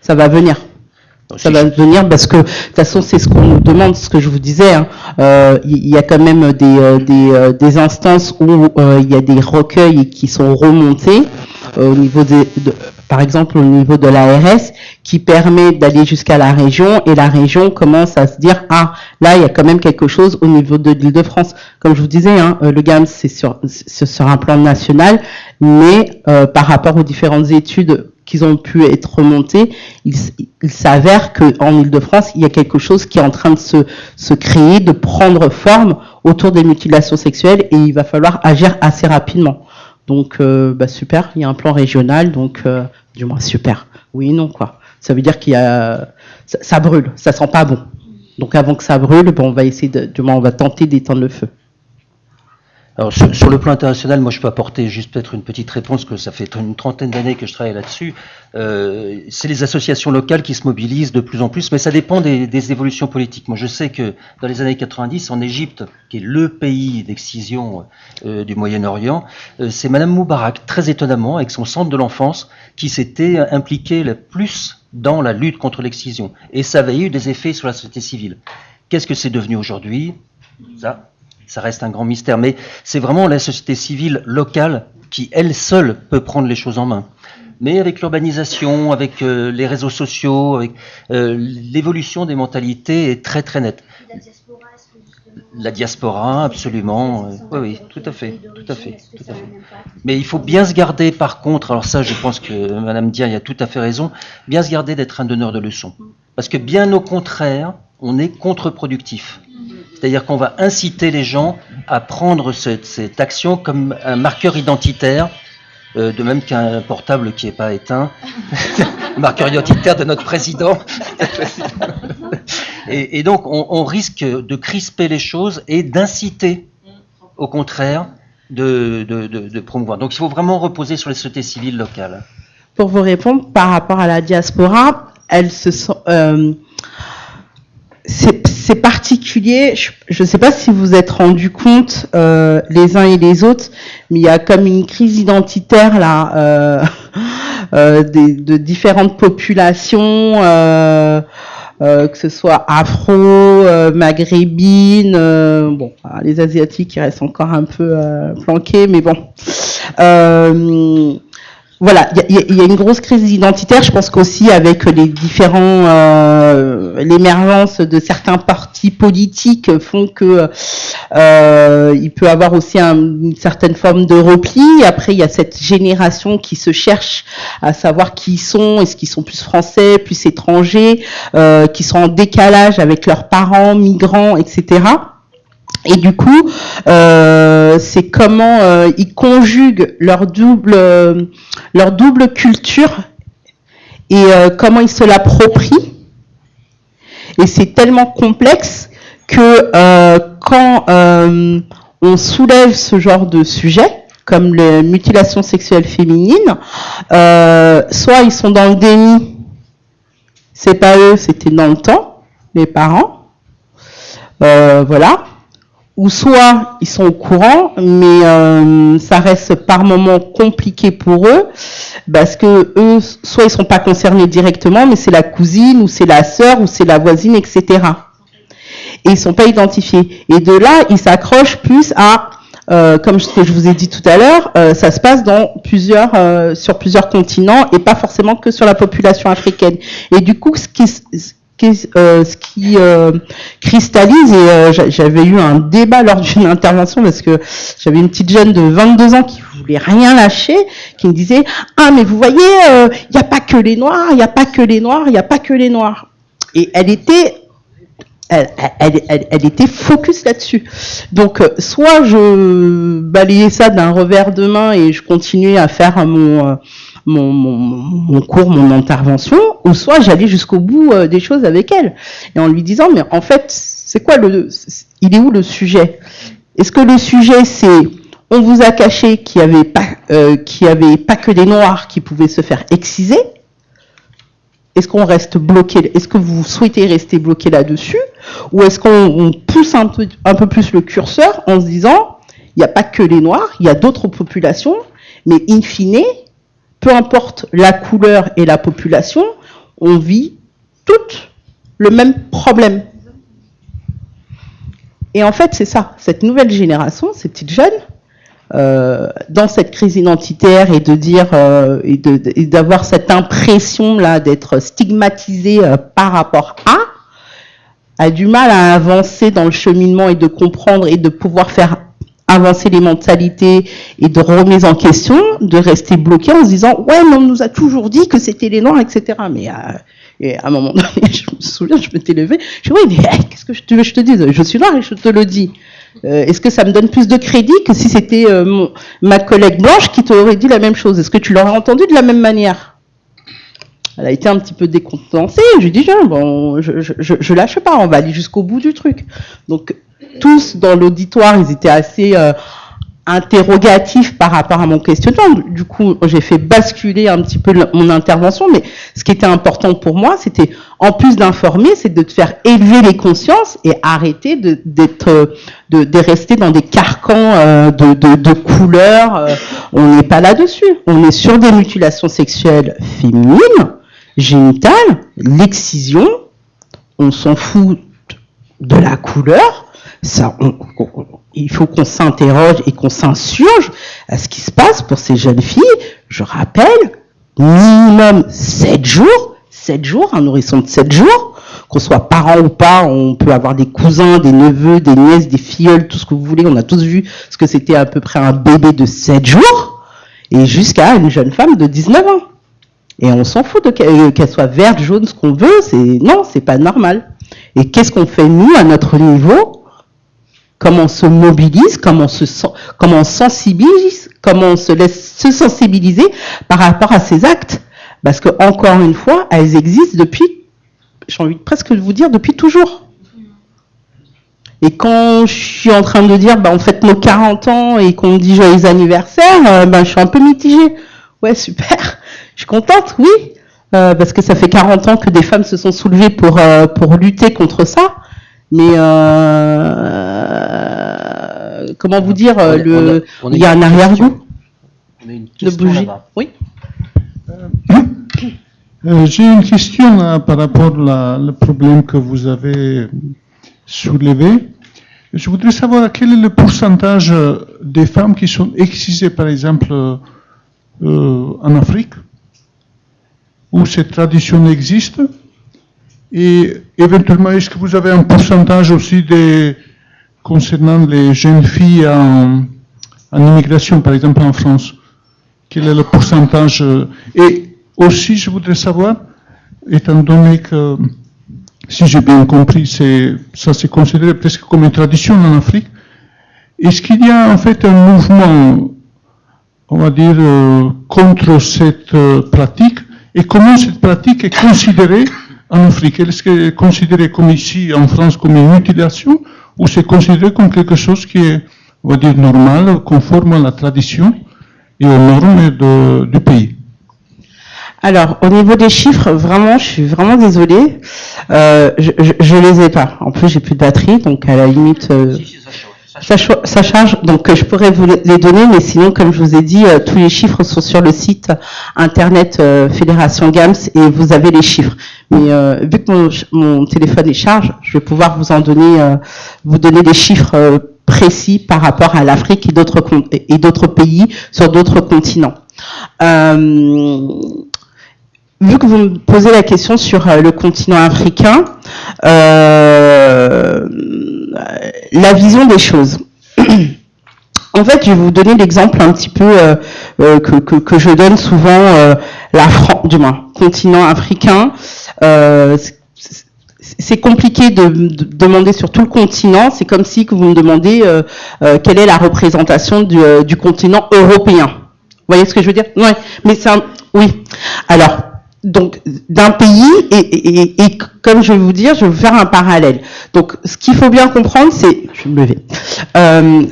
Ça va venir. Ça va venir parce que de toute façon c'est ce qu'on nous demande, ce que je vous disais. Il y a quand même des instances où il y a des recueils qui sont remontés au niveau par exemple au niveau de l'ARS, qui permet d'aller jusqu'à la région, et la région commence à se dire, ah là il y a quand même quelque chose au niveau de l'Île-de-France. Comme je vous disais, le GAM c'est sur un plan national, mais par rapport aux différentes études qui ont pu être remontées, il s'avère qu'en Île-de-France, il y a quelque chose qui est en train de se créer, de prendre forme autour des mutilations sexuelles, et il va falloir agir assez rapidement. Donc, super, il y a un plan régional, donc du moins super. Oui et non, quoi. Ça veut dire ça brûle, ça sent pas bon. Donc avant que ça brûle, on va essayer on va tenter d'éteindre le feu. Alors sur le plan international, moi je peux apporter juste peut-être une petite réponse, que ça fait une trentaine d'années que je travaille là-dessus. C'est les associations locales qui se mobilisent de plus en plus, mais ça dépend des évolutions politiques. Moi je sais que dans les années 90, en Égypte, qui est le pays d'excision du Moyen-Orient, c'est Madame Moubarak, très étonnamment, avec son centre de l'enfance, qui s'était impliquée le plus dans la lutte contre l'excision. Et ça avait eu des effets sur la société civile. Qu'est-ce que c'est devenu aujourd'hui ? Ça reste un grand mystère, mais c'est vraiment la société civile locale qui, elle seule, peut prendre les choses en main. Mais avec l'urbanisation, avec les réseaux sociaux, avec l'évolution des mentalités est très très nette. La diaspora, absolument. Oui, tout à fait. Mais il faut bien se garder, par contre, alors ça, je pense que Madame Diaye a tout à fait raison, bien se garder d'être un donneur de leçons. Parce que bien au contraire, on est contre-productif. C'est-à-dire qu'on va inciter les gens à prendre cette action comme un marqueur identitaire, de même qu'un portable qui n'est pas éteint, marqueur identitaire de notre président. Et donc on risque de crisper les choses et d'inciter, au contraire, de promouvoir. Donc il faut vraiment reposer sur les sociétés civiles locales. Pour vous répondre, par rapport à la diaspora, elle se sent... c'est particulier. Je ne sais pas si vous êtes rendu compte les uns et les autres, mais il y a comme une crise identitaire là de différentes populations, que ce soit afro, maghrébine, bon, les asiatiques ils restent encore un peu planqués, mais bon. Voilà, il y a une grosse crise identitaire. Je pense qu'aussi avec les différents, l'émergence de certains partis politiques font que il peut avoir aussi une certaine forme de repli. Après, il y a cette génération qui se cherche à savoir qui ils sont, est-ce qu'ils sont plus français, plus étrangers, qui sont en décalage avec leurs parents, migrants, etc. Et du coup, c'est comment ils conjuguent leur double culture et comment ils se l'approprient. Et c'est tellement complexe que quand on soulève ce genre de sujet, comme les mutilations sexuelles féminines, soit ils sont dans le déni, c'est pas eux, c'était dans le temps, les parents, voilà. Ou soit ils sont au courant, mais ça reste par moments compliqué pour eux, parce que eux, soit ils sont pas concernés directement, mais c'est la cousine, ou c'est la sœur, ou c'est la voisine, etc. Et ils sont pas identifiés. Et de là, ils s'accrochent plus à, comme ce que je vous ai dit tout à l'heure, ça se passe dans sur plusieurs continents, et pas forcément que sur la population africaine. Et du coup, ce qui cristallise, et j'avais eu un débat lors d'une intervention parce que j'avais une petite jeune de 22 ans qui voulait rien lâcher, qui me disait « Ah mais vous voyez, il n'y a pas que les noirs, il n'y a pas que les noirs, il n'y a pas que les noirs ». Et elle était focus là-dessus. Donc, soit je balayais ça d'un revers de main et je continuais à faire mon cours, mon intervention, ou soit j'allais jusqu'au bout des choses avec elle, et en lui disant, mais en fait, c'est quoi il est où le sujet? Est-ce que le sujet, c'est, on vous a caché qu'il y avait pas que des noirs qui pouvaient se faire exciser? Est-ce qu'on reste bloqué? Est-ce que vous souhaitez rester bloqué là-dessus? Ou est-ce qu'on pousse un peu plus le curseur en se disant, il n'y a pas que les noirs, il y a d'autres populations, mais in fine, peu importe la couleur et la population, on vit toutes le même problème. Et en fait, c'est ça, cette nouvelle génération, ces petites jeunes, dans cette crise identitaire et de dire et d'avoir cette impression là d'être stigmatisée par rapport a du mal à avancer dans le cheminement et de comprendre et de pouvoir faire avancer les mentalités et de remise en question, de rester bloqué en se disant ouais mais on nous a toujours dit que c'était les noirs, etc. Mais et à un moment donné, je me souviens, je m'étais levée, je dis oui mais qu'est-ce que je te dise, je suis noire et je te le dis. Est-ce que ça me donne plus de crédit que si c'était ma collègue blanche qui t'aurait dit la même chose? Est-ce que tu l'aurais entendu de la même manière? Elle a été un petit peu décontenancée. Je lui ai dit bon, je lâche pas, on va aller jusqu'au bout du truc. Donc tous dans l'auditoire, ils étaient assez interrogatifs par rapport à mon questionnement. Du coup, j'ai fait basculer un petit peu mon intervention, mais ce qui était important pour moi, c'était, en plus d'informer, c'est de te faire élever les consciences et arrêter de rester dans des carcans de couleurs. On n'est pas là-dessus. On est sur des mutilations sexuelles féminines, génitales, l'excision. On s'en fout de la couleur. Ça, il faut qu'on s'interroge et qu'on s'insurge à ce qui se passe pour ces jeunes filles. Je rappelle, minimum 7 jours, un nourrisson de 7 jours, qu'on soit parent ou pas, on peut avoir des cousins, des neveux, des nièces, des filleuls, tout ce que vous voulez. On a tous vu ce que c'était à peu près un bébé de 7 jours, et jusqu'à une jeune femme de 19 ans. Et on s'en fout qu'elle soit verte, jaune, ce qu'on veut, non, c'est pas normal. Et qu'est-ce qu'on fait nous, à notre niveau? Comment on se mobilise, comment on sensibilise, comment on se laisse se sensibiliser par rapport à ces actes. Parce que, encore une fois, elles existent depuis, j'ai envie presque de vous dire, depuis toujours. Et quand je suis en train de dire, on fête nos 40 ans et qu'on me dit joyeux anniversaire, je suis un peu mitigée. Ouais, super, je suis contente, oui, parce que ça fait 40 ans que des femmes se sont soulevées pour lutter contre ça. Mais comment vous dire, il y a un arrière-goût. On a une question là-bas. Oui. J'ai une question là, par rapport au problème que vous avez soulevé. Je voudrais savoir quel est le pourcentage des femmes qui sont excisées, par exemple, en Afrique, où cette tradition existe, et éventuellement, est-ce que vous avez un pourcentage aussi concernant les jeunes filles en immigration, par exemple en France? Quel est le pourcentage? Et aussi, je voudrais savoir, étant donné que, si j'ai bien compris, ça c'est considéré presque comme une tradition en Afrique, est-ce qu'il y a en fait un mouvement, on va dire, contre cette pratique, et comment cette pratique est considérée en Afrique? Est-ce qu'elle est considérée comme ici en France comme une mutilation, ou c'est considéré comme quelque chose qui est, on va dire, normal, conforme à la tradition et aux normes du pays? Alors, au niveau des chiffres, vraiment, je suis vraiment désolée. Je les ai pas. En plus, j'ai plus de batterie, donc à la limite, ça charge. Donc, je pourrais vous les donner, mais sinon, comme je vous ai dit, tous les chiffres sont sur le site internet Fédération GAMS et vous avez les chiffres. Mais vu que mon téléphone est charge, je vais pouvoir vous donner des chiffres précis par rapport à l'Afrique et d'autres pays sur d'autres continents. Vu que vous me posez la question sur le continent africain, la vision des choses. En fait, je vais vous donner l'exemple un petit peu que je donne souvent, du continent africain. C'est compliqué de demander sur tout le continent. C'est comme si que vous me demandez quelle est la représentation du continent européen. Vous voyez ce que je veux dire? Ouais, mais oui. Alors, donc, d'un pays, et comme je vais vous dire, je vais vous faire un parallèle. Donc, ce qu'il faut bien comprendre, c'est... Je vais me lever.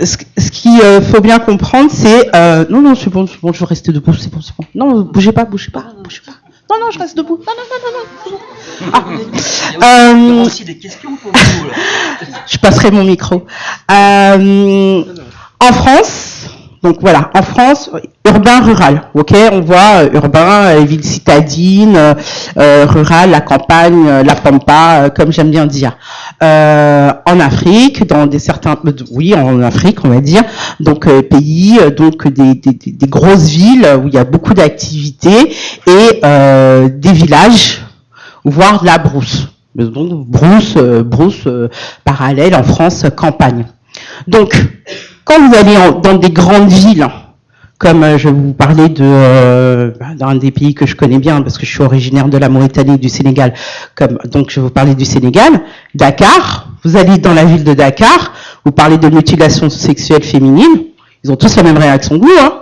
Ce qu'il faut bien comprendre, c'est... non, c'est bon, je vais rester debout, c'est bon. Non, bougez pas. Non, je reste debout. Non. Il y a aussi des questions pour vous. Je passerai mon micro. En France... Donc voilà, en France, urbain-rural, ok, on voit urbain, les villes citadines, rural, la campagne, la pampa, comme j'aime bien dire. En Afrique, en Afrique, on va dire, donc pays, donc des grosses villes où il y a beaucoup d'activités et des villages, voire de la brousse. Donc brousse parallèle en France, campagne. Donc, quand vous allez dans des grandes villes, comme je vais vous parler d'un des pays que je connais bien, parce que je suis originaire de la Mauritanie et du Sénégal, donc je vais vous parler du Sénégal, Dakar, vous allez dans la ville de Dakar, vous parlez de mutilation sexuelle féminine, ils ont tous la même réaction que vous, hein.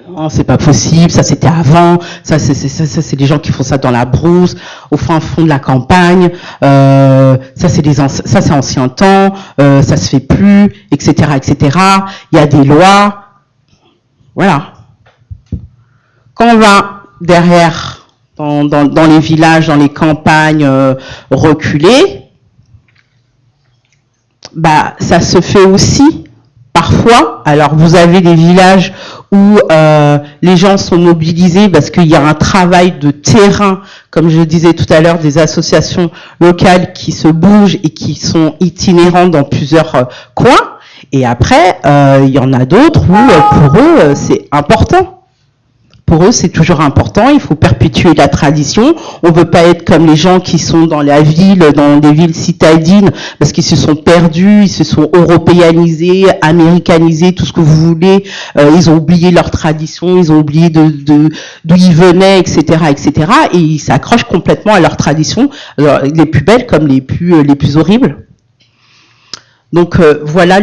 Non, c'est pas possible, ça c'était avant, ça c'est des gens qui font ça dans la brousse, au fin fond de la campagne, ça c'est ancien temps, ça se fait plus, etc. Il y a des lois, voilà. Quand on va derrière, dans les villages, dans les campagnes reculées, ça se fait aussi parfois. Alors vous avez des villages où les gens sont mobilisés parce qu'il y a un travail de terrain, comme je disais tout à l'heure, des associations locales qui se bougent et qui sont itinérantes dans plusieurs coins. Et après, il y en a d'autres où pour eux, c'est important. Pour eux, c'est toujours important, il faut perpétuer la tradition. On ne veut pas être comme les gens qui sont dans la ville, dans des villes citadines, parce qu'ils se sont perdus, ils se sont européanisés, américanisés, tout ce que vous voulez. Ils ont oublié leur tradition, ils ont oublié d'où ils venaient, etc., etc. Et ils s'accrochent complètement à leur tradition, les plus belles comme les plus horribles. Donc voilà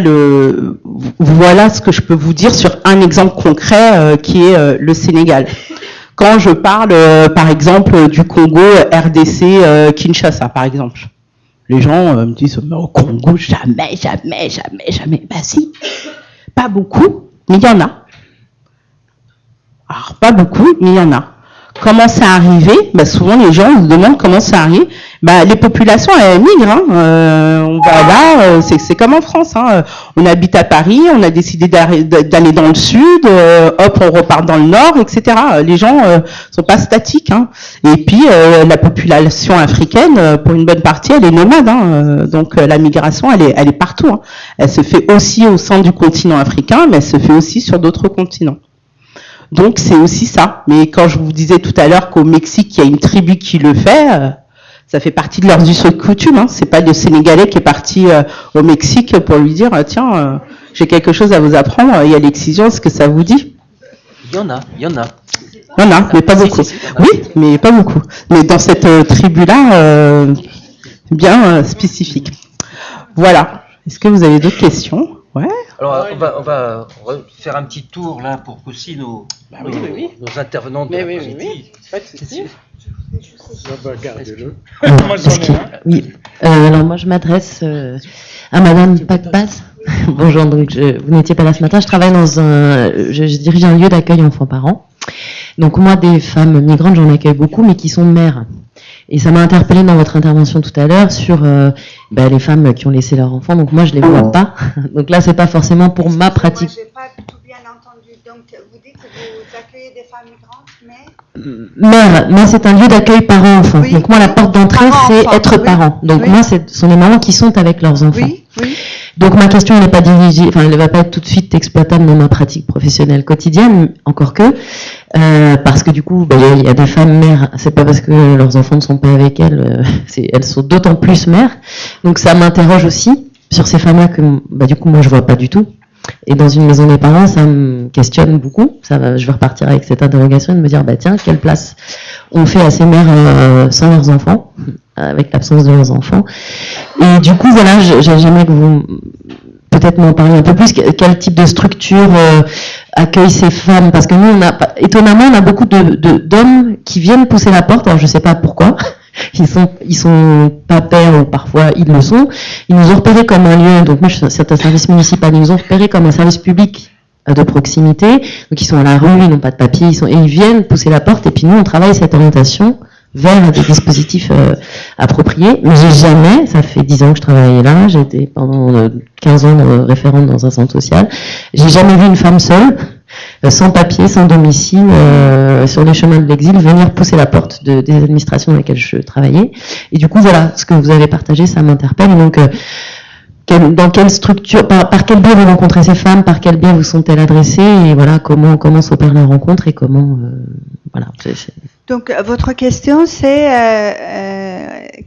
ce que je peux vous dire sur un exemple concret qui est le Sénégal. Quand je parle par exemple du Congo, RDC, Kinshasa par exemple. Les gens me disent, mais au Congo, jamais. Bah si, pas beaucoup, mais il y en a. Alors, pas beaucoup, mais il y en a. Comment ça arrivé? Bah, souvent, les gens se demandent comment ça arrive. Bah, les populations, elles migrent. Hein. On va là, c'est comme en France. Hein. On habite à Paris, on a décidé d'aller dans le sud, hop, on repart dans le nord, etc. Les gens sont pas statiques. Hein. Et puis, la population africaine, pour une bonne partie, elle est nomade. Hein. Donc, la migration, elle est partout. Hein. Elle se fait aussi au sein du continent africain, mais elle se fait aussi sur d'autres continents. Donc c'est aussi ça. Mais quand je vous disais tout à l'heure qu'au Mexique, il y a une tribu qui le fait, ça fait partie de leurs us et coutumes. Hein. C'est pas le Sénégalais qui est parti au Mexique pour lui dire tiens, j'ai quelque chose à vous apprendre, il y a l'excision, est-ce que ça vous dit? Il y en a. Il y en a, mais pas beaucoup. Oui, mais pas beaucoup. Mais dans cette tribu-là, bien spécifique. Voilà. Est-ce que vous avez d'autres questions? Ouais. Alors, on va faire un petit tour là pour qu'aussi nos intervenants de l'après-midi. Oui. Alors moi je m'adresse à Madame Pacpas. Bonjour, donc vous n'étiez pas là ce matin. Je travaille je dirige un lieu d'accueil enfants-parents. Donc moi des femmes migrantes, j'en accueille beaucoup, mais qui sont mères. Et ça m'a interpellée dans votre intervention tout à l'heure sur les femmes qui ont laissé leur enfant. Donc moi, je les vois pas. Donc là, c'est pas forcément pour ma pratique. Moi, j'ai pas tout bien entendu. Donc vous dites que vous accueillez des femmes migrantes, mais Mère, c'est un lieu d'accueil parents-enfants. Oui, donc moi, la porte d'entrée, c'est être parent. Donc moi, ce sont les mamans qui sont avec leurs enfants. Oui. Donc ma question n'est pas dirigée, enfin elle ne va pas être tout de suite exploitable dans ma pratique professionnelle quotidienne, encore que, parce que du coup, il y a des femmes mères, c'est pas parce que leurs enfants ne sont pas avec elles, elles sont d'autant plus mères. Donc ça m'interroge aussi sur ces femmes-là que, du coup, moi je vois pas du tout. Et dans une maison des parents, ça me questionne beaucoup. Je vais repartir avec cette interrogation et de me dire, tiens, quelle place on fait à ces mères sans leurs enfants, avec l'absence de leurs enfants. Et du coup, voilà, j'aimerais que vous peut-être m'en parliez un peu plus. Quel type de structure accueille ces femmes? Parce que nous, étonnamment, on a beaucoup d'hommes qui viennent pousser la porte. Alors, je sais pas pourquoi. Ils sont pas pères ou parfois ils le sont. Ils nous ont repérés comme un lieu, donc moi c'est un service municipal, ils nous ont repérés comme un service public de proximité. Donc ils sont à la rue, ils n'ont pas de papier, et ils viennent pousser la porte et puis nous on travaille cette orientation vers des dispositifs appropriés. Mais j'ai jamais, ça fait 10 ans que je travaille là, j'ai été pendant 15 ans référente dans un centre social, j'ai jamais vu une femme seule, sans papier, sans domicile, sur les chemins de l'exil, venir pousser la porte des administrations dans lesquelles je travaillais. Et du coup, voilà, ce que vous avez partagé, ça m'interpelle. Donc, dans quelle structure, par quel biais vous rencontrez ces femmes, par quel biais vous sont-elles adressées, et voilà, comment s'opère la rencontre et comment, voilà. Donc, votre question, c'est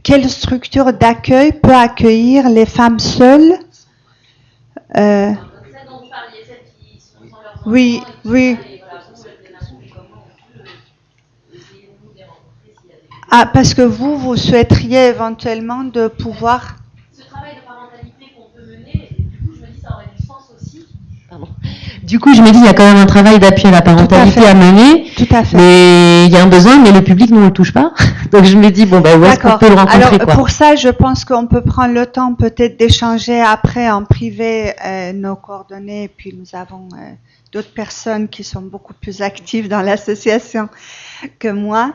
quelle structure d'accueil peut accueillir les femmes seules? Oui. Ah, parce que vous souhaiteriez éventuellement de pouvoir... Ce travail de parentalité qu'on peut mener, du coup, je me dis, ça aurait du sens aussi. Pardon. Du coup, je me dis, il y a quand même un travail d'appui à la parentalité à mener. Tout à fait. Mais il y a un besoin, mais le public, nous, on le touche pas. Donc, je me dis, où est-ce qu'on peut le rencontrer? Alors, pour ça, je pense qu'on peut prendre le temps peut-être d'échanger après en privé nos coordonnées. Puis, nous avons d'autres personnes qui sont beaucoup plus actives dans l'association que moi.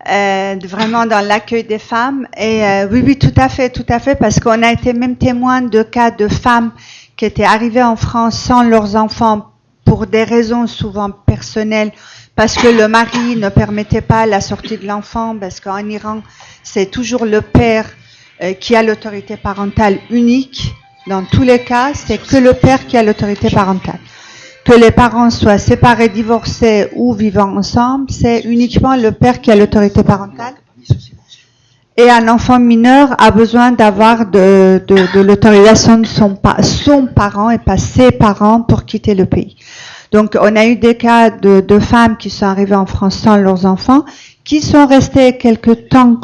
Vraiment dans l'accueil des femmes. Et oui, tout à fait, parce qu'on a été même témoin de cas de femmes qui étaient arrivées en France sans leurs enfants pour des raisons souvent personnelles, parce que le mari ne permettait pas la sortie de l'enfant, parce qu'en Iran, c'est toujours le père qui a l'autorité parentale unique. Dans tous les cas, c'est que le père qui a l'autorité parentale. Que les parents soient séparés, divorcés ou vivant ensemble, c'est uniquement le père qui a l'autorité parentale. Et un enfant mineur a besoin d'avoir de l'autorisation de son parent et pas ses parents pour quitter le pays. Donc, on a eu des cas de femmes qui sont arrivées en France sans leurs enfants, qui sont restées quelque temps,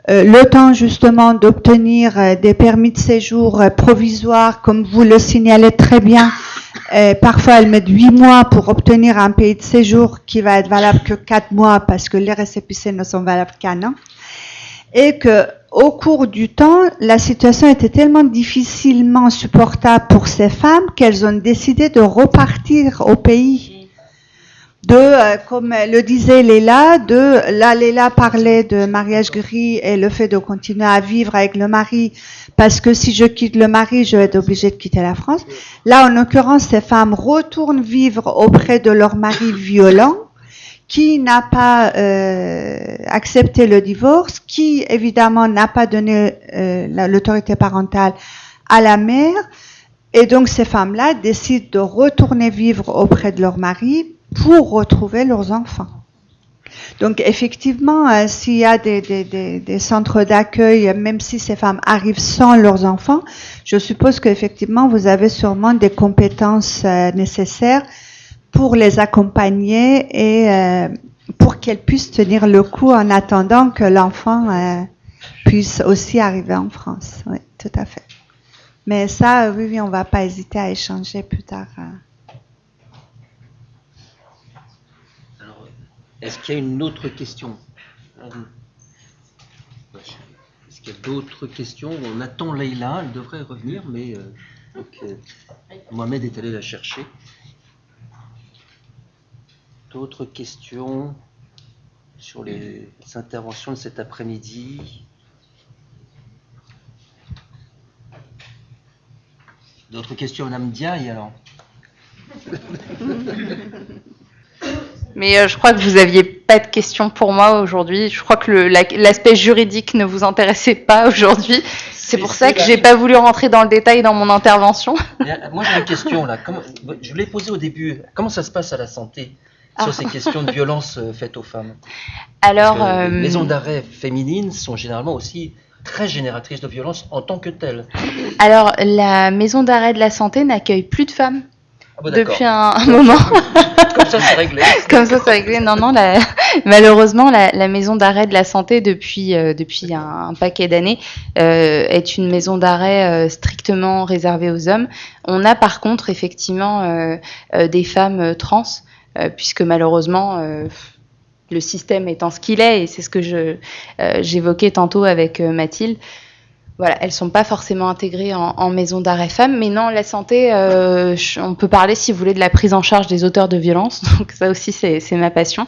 le temps justement d'obtenir des permis de séjour provisoires, comme vous le signalez très bien. Parfois, elles mettent 8 mois pour obtenir un pays de séjour qui va être valable que 4 mois parce que les récépissés ne sont valables qu'un an. et que au cours du temps, la situation était tellement difficilement supportable pour ces femmes qu'elles ont décidé de repartir au pays. Comme le disait Léla, Léla parlait de mariage gris et le fait de continuer à vivre avec le mari, parce que si je quitte le mari, je vais être obligée de quitter la France. Là, en l'occurrence, ces femmes retournent vivre auprès de leur mari violent, qui n'a pas accepté le divorce, qui évidemment n'a pas donné l'autorité parentale à la mère, et donc ces femmes-là décident de retourner vivre auprès de leur mari pour retrouver leurs enfants. Donc effectivement, s'il y a des centres d'accueil, même si ces femmes arrivent sans leurs enfants, je suppose qu'effectivement vous avez sûrement des compétences nécessaires pour les accompagner et pour qu'elles puissent tenir le coup en attendant que l'enfant puisse aussi arriver en France. Oui, tout à fait. Mais ça, oui, on ne va pas hésiter à échanger plus tard. Alors, est-ce qu'il y a une autre question? Est-ce qu'il y a d'autres questions? On attend Leïla, elle devrait revenir, mais Mohamed est allé la chercher. D'autres questions sur les interventions de cet après-midi? D'autres questions, Madame Diaye, alors? Mais je crois que vous n'aviez pas de questions pour moi aujourd'hui. Je crois que l'aspect juridique ne vous intéressait pas aujourd'hui. C'est pour ça que je n'ai pas voulu rentrer dans le détail dans mon intervention. Moi, j'ai une question, là. Je l'ai posée au début. Comment ça se passe à la santé sur ces questions de violence faites aux femmes? Alors, les maisons d'arrêt féminines sont généralement aussi très génératrices de violence en tant que telles. Alors, la maison d'arrêt de la santé n'accueille plus de femmes depuis un moment. Comme ça, c'est réglé. Comme ça, c'est réglé. Non, malheureusement, la maison d'arrêt de la santé, depuis un paquet d'années, est une maison d'arrêt strictement réservée aux hommes. On a par contre, effectivement, des femmes trans, puisque malheureusement, le système étant ce qu'il est, et c'est ce que j'évoquais tantôt avec Mathilde, voilà, elles ne sont pas forcément intégrées en maison d'arrêt femmes. Mais non, la santé, on peut parler, si vous voulez, de la prise en charge des auteurs de violences. Donc ça aussi, c'est ma passion.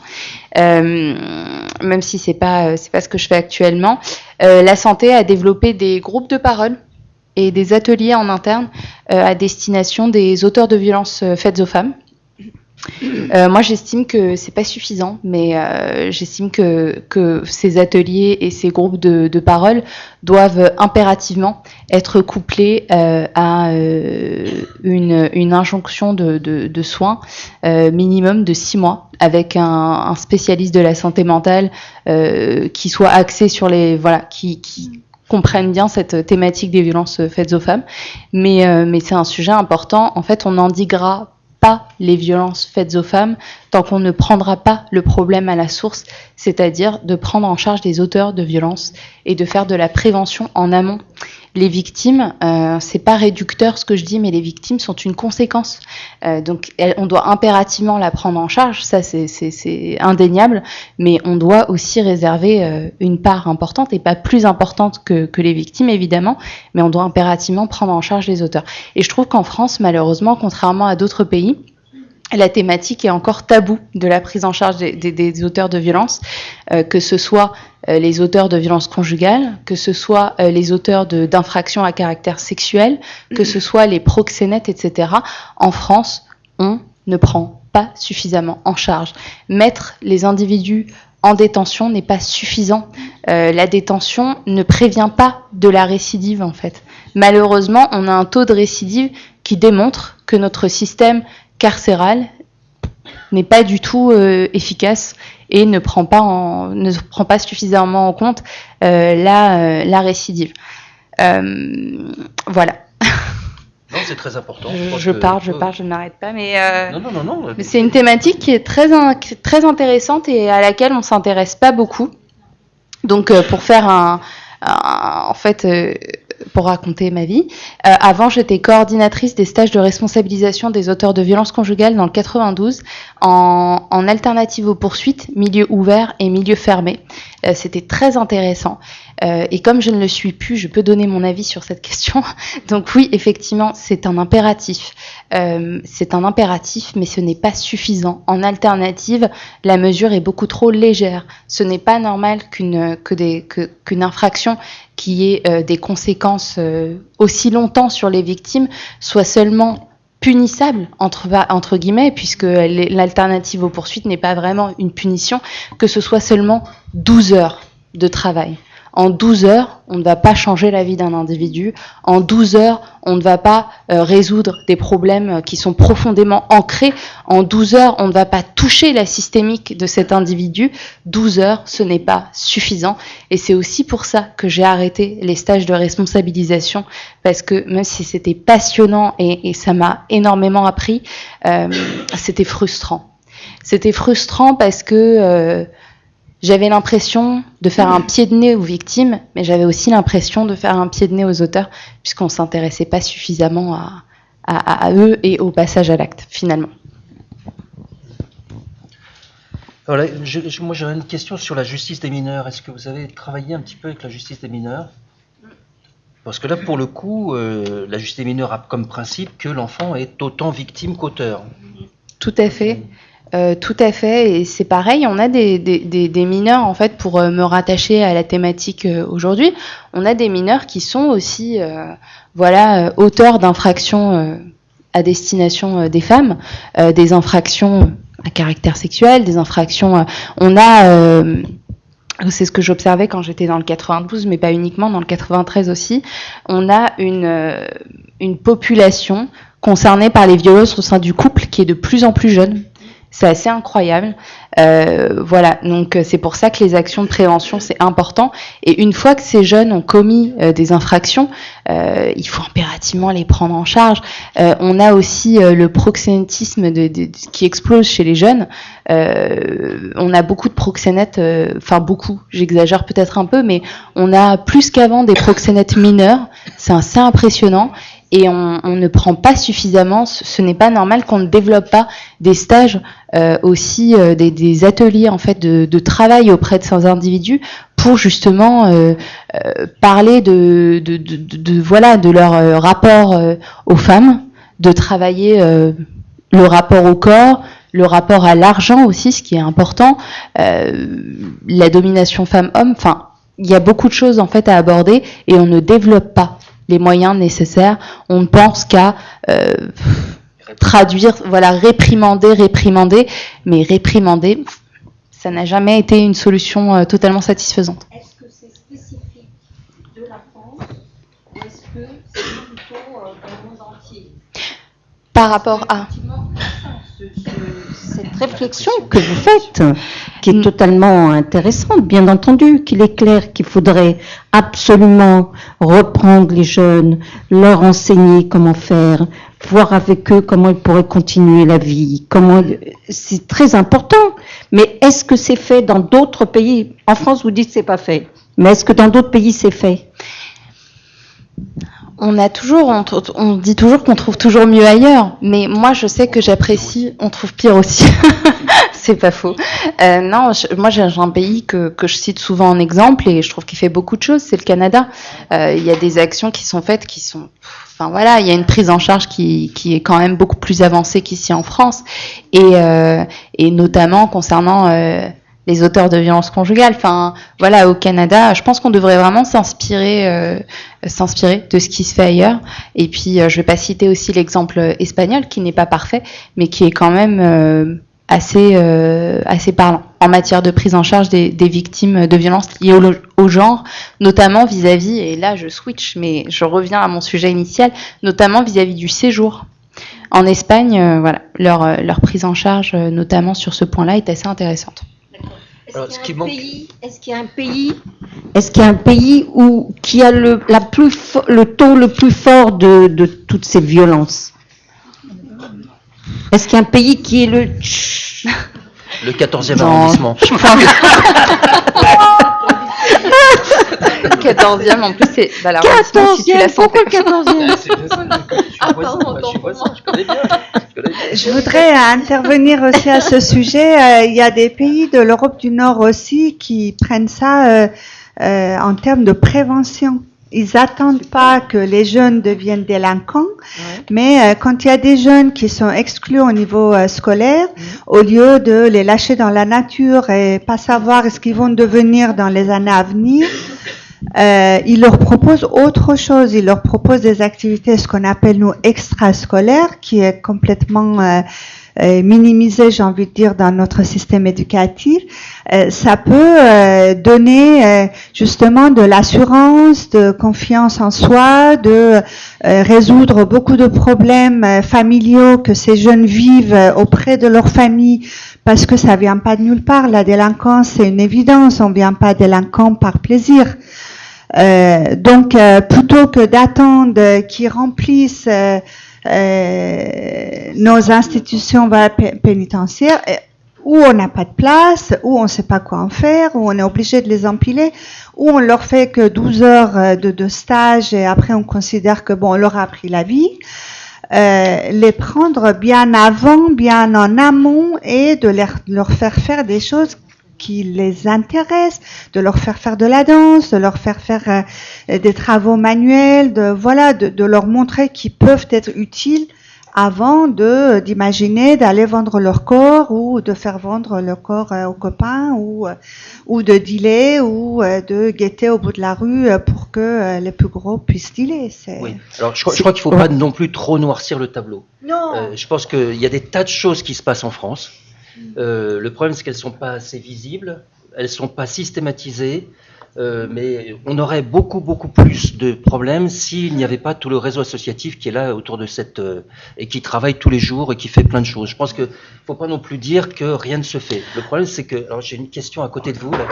Même si c'est pas ce que je fais actuellement. La santé a développé des groupes de parole et des ateliers en interne à destination des auteurs de violences faites aux femmes. Moi, j'estime que c'est pas suffisant, mais j'estime que ces ateliers et ces groupes de parole doivent impérativement être couplés à une injonction de soins minimum de 6 mois avec un spécialiste de la santé mentale qui soit axé sur qui comprennent bien cette thématique des violences faites aux femmes, mais c'est un sujet important. En fait, on n'endiguera pas les violences faites aux femmes tant qu'on ne prendra pas le problème à la source, c'est-à-dire de prendre en charge les auteurs de violences et de faire de la prévention en amont. Les victimes, c'est pas réducteur ce que je dis, mais les victimes sont une conséquence. Donc on doit impérativement la prendre en charge, ça c'est indéniable, mais on doit aussi réserver une part importante, et pas plus importante que les victimes évidemment, mais on doit impérativement prendre en charge les auteurs. Et je trouve qu'en France, malheureusement, contrairement à d'autres pays, la thématique est encore taboue de la prise en charge des auteurs de violences, que ce soit les auteurs de violences conjugales, que ce soit les auteurs d'infractions à caractère sexuel, que ce soit les proxénètes, etc. En France, on ne prend pas suffisamment en charge. Mettre les individus en détention n'est pas suffisant. La détention ne prévient pas de la récidive, en fait. Malheureusement, on a un taux de récidive qui démontre que notre système carcéral n'est pas du tout efficace et ne prend pas suffisamment en compte la récidive. Voilà. Non, c'est très important. Je parle, je ne m'arrête pas, mais non. Mais c'est une thématique qui est très intéressante et à laquelle on s'intéresse pas beaucoup. Donc, pour faire pour raconter ma vie. Avant, j'étais coordinatrice des stages de responsabilisation des auteurs de violences conjugales dans le 92, en alternative aux poursuites, milieu ouvert et milieu fermé. C'était très intéressant. Et comme je ne le suis plus, je peux donner mon avis sur cette question. Donc oui, effectivement, c'est un impératif. C'est un impératif, mais ce n'est pas suffisant. En alternative, la mesure est beaucoup trop légère. Ce n'est pas normal qu'une infraction qui ait des conséquences aussi longtemps sur les victimes soit seulement punissable, entre guillemets, puisque l'alternative aux poursuites n'est pas vraiment une punition, que ce soit seulement 12 heures de travail. En 12 heures, on ne va pas changer la vie d'un individu. En 12 heures, on ne va pas résoudre des problèmes qui sont profondément ancrés. En 12 heures, on ne va pas toucher la systémique de cet individu. 12 heures, ce n'est pas suffisant. Et c'est aussi pour ça que j'ai arrêté les stages de responsabilisation, parce que même si c'était passionnant et ça m'a énormément appris, c'était frustrant. C'était frustrant parce que j'avais l'impression de faire un pied de nez aux victimes, mais j'avais aussi l'impression de faire un pied de nez aux auteurs, puisqu'on ne s'intéressait pas suffisamment à eux et au passage à l'acte, finalement. Voilà, moi j'aurais une question sur la justice des mineurs. Est-ce que vous avez travaillé un petit peu avec la justice des mineurs? Parce que là, pour le coup, la justice des mineurs a comme principe que l'enfant est autant victime qu'auteur. Tout à fait. Tout à fait, et c'est pareil, on a des mineurs, en fait, pour me rattacher à la thématique aujourd'hui, on a des mineurs qui sont aussi auteurs d'infractions à destination des femmes, des infractions à caractère sexuel, des infractions... c'est ce que j'observais quand j'étais dans le 92, mais pas uniquement, dans le 93 aussi. On a une population concernée par les violences au sein du couple qui est de plus en plus jeune. C'est assez incroyable. Donc c'est pour ça que les actions de prévention, c'est important. Et une fois que ces jeunes ont commis des infractions, il faut impérativement les prendre en charge. On a aussi le proxénétisme qui explose chez les jeunes. On a beaucoup de proxénètes, beaucoup, j'exagère peut-être un peu, mais on a plus qu'avant des proxénètes mineurs. C'est assez impressionnant. Et on ne prend pas suffisamment, ce n'est pas normal qu'on ne développe pas des stages, aussi des ateliers en fait de travail auprès de ces individus pour justement parler de leur rapport aux femmes, de travailler le rapport au corps, le rapport à l'argent aussi, ce qui est important, la domination femme-homme, il y a beaucoup de choses en fait à aborder et on ne développe pas les moyens nécessaires. On ne pense qu'à traduire, réprimander, mais réprimander, ça n'a jamais été une solution totalement satisfaisante. Est-ce que c'est spécifique de la France ou est-ce que c'est plutôt dans le monde entier? Par rapport à cette réflexion que vous faites, qui est totalement intéressante, bien entendu, qu'il est clair qu'il faudrait absolument reprendre les jeunes, leur enseigner comment faire, voir avec eux comment ils pourraient continuer la vie, c'est très important. Mais est-ce que c'est fait dans d'autres pays? En France, vous dites que c'est pas fait. Mais est-ce que dans d'autres pays, c'est fait? On dit toujours qu'on trouve toujours mieux ailleurs, mais moi je sais que j'apprécie, on trouve pire aussi. C'est pas faux. Moi j'ai un pays que je cite souvent en exemple et je trouve qu'il fait beaucoup de choses, c'est le Canada. Il y a des actions qui sont faites qui sont... il y a une prise en charge qui est quand même beaucoup plus avancée qu'ici en France et notamment concernant... les auteurs de violences conjugales, au Canada, je pense qu'on devrait vraiment s'inspirer de ce qui se fait ailleurs. Et puis, je vais pas citer aussi l'exemple espagnol, qui n'est pas parfait, mais qui est quand même assez parlant en matière de prise en charge des victimes de violences liées au genre, notamment vis-à-vis, et là je switch, mais je reviens à mon sujet initial, notamment vis-à-vis du séjour. En Espagne, leur prise en charge, notamment sur ce point-là, est assez intéressante. Est-ce qu'il y a un pays qui a le taux le plus fort de toutes ces violences? Est-ce qu'il y a un pays qui est le 14e arrondissement. 14e, en plus, c'est... 14e, pourquoi le 14e? Je voudrais intervenir aussi à ce sujet. Il y a des pays de l'Europe du Nord aussi qui prennent ça en termes de prévention. Ils n'attendent pas que les jeunes deviennent délinquants, mais quand il y a des jeunes qui sont exclus au niveau scolaire, au lieu de les lâcher dans la nature et pas savoir ce qu'ils vont devenir dans les années à venir, ils leur proposent autre chose. Ils leur proposent des activités, ce qu'on appelle nous extrascolaires, qui est complètement minimisé, j'ai envie de dire, dans notre système éducatif. Ça peut donner justement de l'assurance, de confiance en soi, de résoudre beaucoup de problèmes familiaux que ces jeunes vivent auprès de leur famille, parce que ça vient pas de nulle part. La délinquance, c'est une évidence. On vient pas délinquant par plaisir. Donc, plutôt que d'attendre qu'ils remplissent nos institutions pénitentiaires, où on n'a pas de place, où on ne sait pas quoi en faire, où on est obligé de les empiler, où on leur fait que 12 heures de stage et après on considère que bon, on leur a appris la vie. Les prendre bien avant, bien en amont, et de leur faire faire des choses qui les intéressent, de leur faire faire de la danse, de leur faire faire des travaux manuels, de leur montrer qu'ils peuvent être utiles avant d'imaginer d'aller vendre leur corps ou de faire vendre leur corps aux copains ou de dealer ou de guetter au bout de la rue pour que les plus gros puissent dealer. Oui. Alors je crois qu'il ne faut pas non plus trop noircir le tableau. Non. Je pense qu'il y a des tas de choses qui se passent en France. Le problème, c'est qu'elles ne sont pas assez visibles, elles ne sont pas systématisées, mais on aurait beaucoup plus de problèmes s'il n'y avait pas tout le réseau associatif qui est là autour de et qui travaille tous les jours et qui fait plein de choses. Je pense qu'il ne faut pas non plus dire que rien ne se fait. Le problème, c'est que... Alors, j'ai une question à côté de vous, là.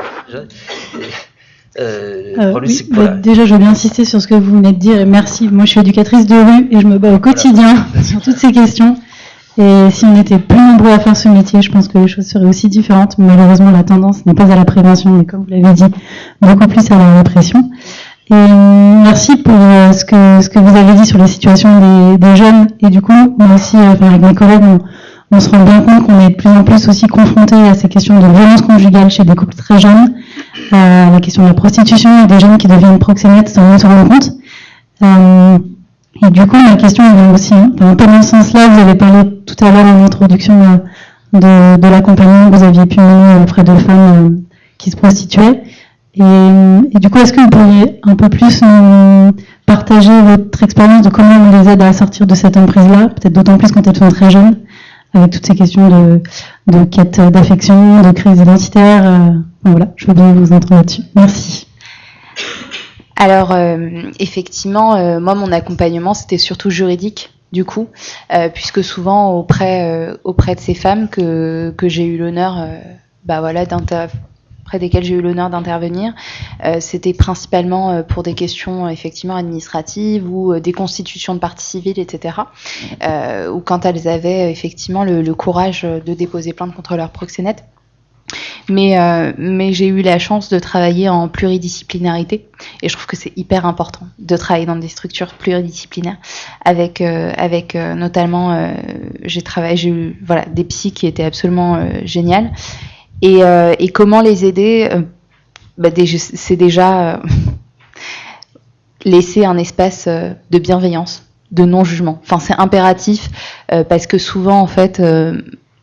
Déjà, je veux bien insister sur ce que vous venez de dire, et merci. Moi, je suis éducatrice de rue et je me bats au quotidien sur toutes ces questions. Et si on était plus nombreux à faire ce métier, je pense que les choses seraient aussi différentes. Malheureusement, la tendance n'est pas à la prévention, mais comme vous l'avez dit, beaucoup plus à la répression. Et merci pour ce que vous avez dit sur la situation des jeunes. Et du coup, moi aussi, avec mes collègues, on se rend bien compte qu'on est de plus en plus aussi confrontés à ces questions de violence conjugale chez des couples très jeunes, à la question de la prostitution et des jeunes qui deviennent proxénètes sans même se rendre compte. Et du coup, ma question vient aussi, un peu dans ce sens-là, vous avez parlé tout à l'heure en introduction de l'accompagnement que vous aviez pu mener auprès de femmes qui se prostituaient. Et du coup, est-ce que vous pourriez un peu plus nous partager votre expérience de comment on les aide à sortir de cette emprise-là, peut-être d'autant plus quand elles sont très jeunes, avec toutes ces questions de quête d'affection, de crise identitaire. Voilà, je veux bien vous entendre là-dessus. Merci. Alors, effectivement, moi, mon accompagnement, c'était surtout juridique, du coup, puisque souvent, auprès de ces femmes que j'ai eu l'honneur, auprès desquelles j'ai eu l'honneur d'intervenir, c'était principalement pour des questions, effectivement, administratives ou des constitutions de partie civile, etc., ou quand elles avaient, effectivement, le courage de déposer plainte contre leur proxénète. Mais j'ai eu la chance de travailler en pluridisciplinarité et je trouve que c'est hyper important de travailler dans des structures pluridisciplinaires avec notamment j'ai eu des psys qui étaient absolument géniales et comment les aider c'est déjà laisser un espace de bienveillance, de non-jugement. Enfin, c'est impératif parce que souvent en fait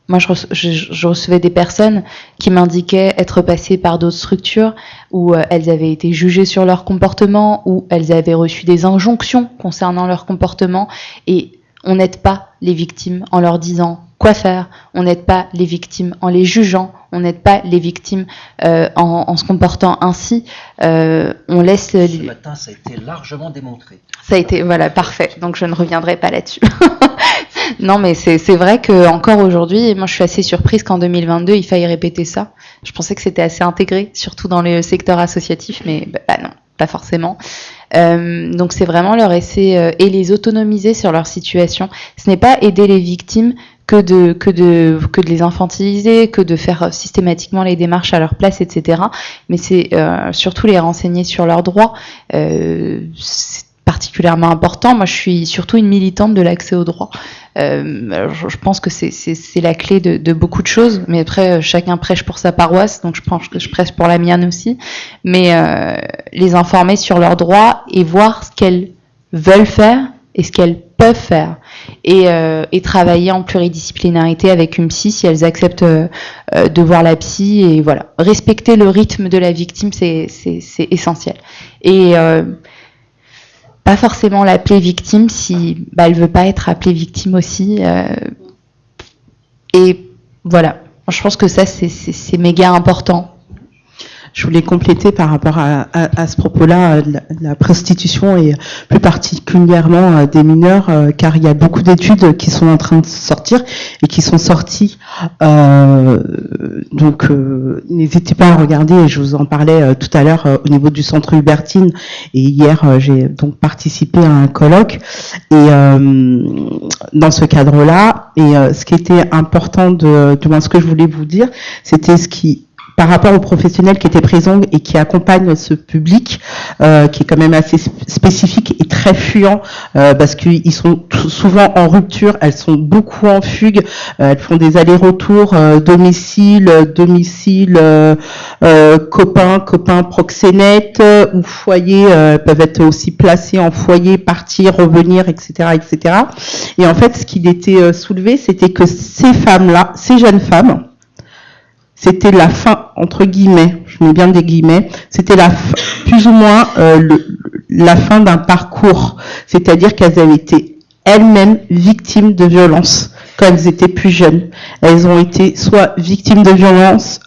moi, je recevais des personnes qui m'indiquaient être passées par d'autres structures où elles avaient été jugées sur leur comportement, où elles avaient reçu des injonctions concernant leur comportement. Et on n'aide pas les victimes en leur disant quoi faire, on n'aide pas les victimes en les jugeant, on n'aide pas les victimes en se comportant ainsi. On laisse... Ce matin, ça a été largement démontré. Ça a été, voilà, parfait. Donc, je ne reviendrai pas là-dessus. Non, mais c'est vrai qu'encore aujourd'hui, moi je suis assez surprise qu'en 2022, il faille répéter ça. Je pensais que c'était assez intégré, surtout dans le secteur associatif, mais non, pas forcément. Donc c'est vraiment leur essayer et les autonomiser sur leur situation. Ce n'est pas aider les victimes que de les infantiliser, que de faire systématiquement les démarches à leur place, etc. Mais c'est surtout les renseigner sur leurs droits. particulièrement important. Moi, je suis surtout une militante de l'accès au droit. Je pense que c'est la clé de beaucoup de choses, mais après, chacun prêche pour sa paroisse, donc je pense que je prêche pour la mienne aussi. Mais les informer sur leurs droits et voir ce qu'elles veulent faire et ce qu'elles peuvent faire. Et travailler en pluridisciplinarité avec une psy si elles acceptent de voir la psy. Et voilà, respecter le rythme de la victime, c'est essentiel. Et pas forcément l'appeler victime si elle veut pas être appelée victime aussi. Et voilà, je pense que ça c'est méga important. Je voulais compléter par rapport à ce propos-là, la prostitution et plus particulièrement des mineurs, car il y a beaucoup d'études qui sont en train de sortir et qui sont sorties. Donc, n'hésitez pas à regarder. Je vous en parlais tout à l'heure au niveau du centre Hubertine. Et hier, j'ai donc participé à un colloque. Et dans ce cadre-là, et ce qui était important du moins ce que je voulais vous dire, c'était ce qui par rapport aux professionnels qui étaient présents et qui accompagnent ce public, qui est quand même assez spécifique et très fuyant, parce qu'ils sont souvent en rupture, elles sont beaucoup en fugue, elles font des allers-retours, domicile, copain, proxénète, ou foyer, peuvent être aussi placées en foyer, partir, revenir, etc., etc. Et en fait, ce qui était soulevé, c'était que ces femmes-là, ces jeunes femmes, c'était la fin, entre guillemets, je mets bien des guillemets, c'était plus ou moins la fin d'un parcours. C'est-à-dire qu'elles avaient été elles-mêmes victimes de violences quand elles étaient plus jeunes. Elles ont été soit victimes de violences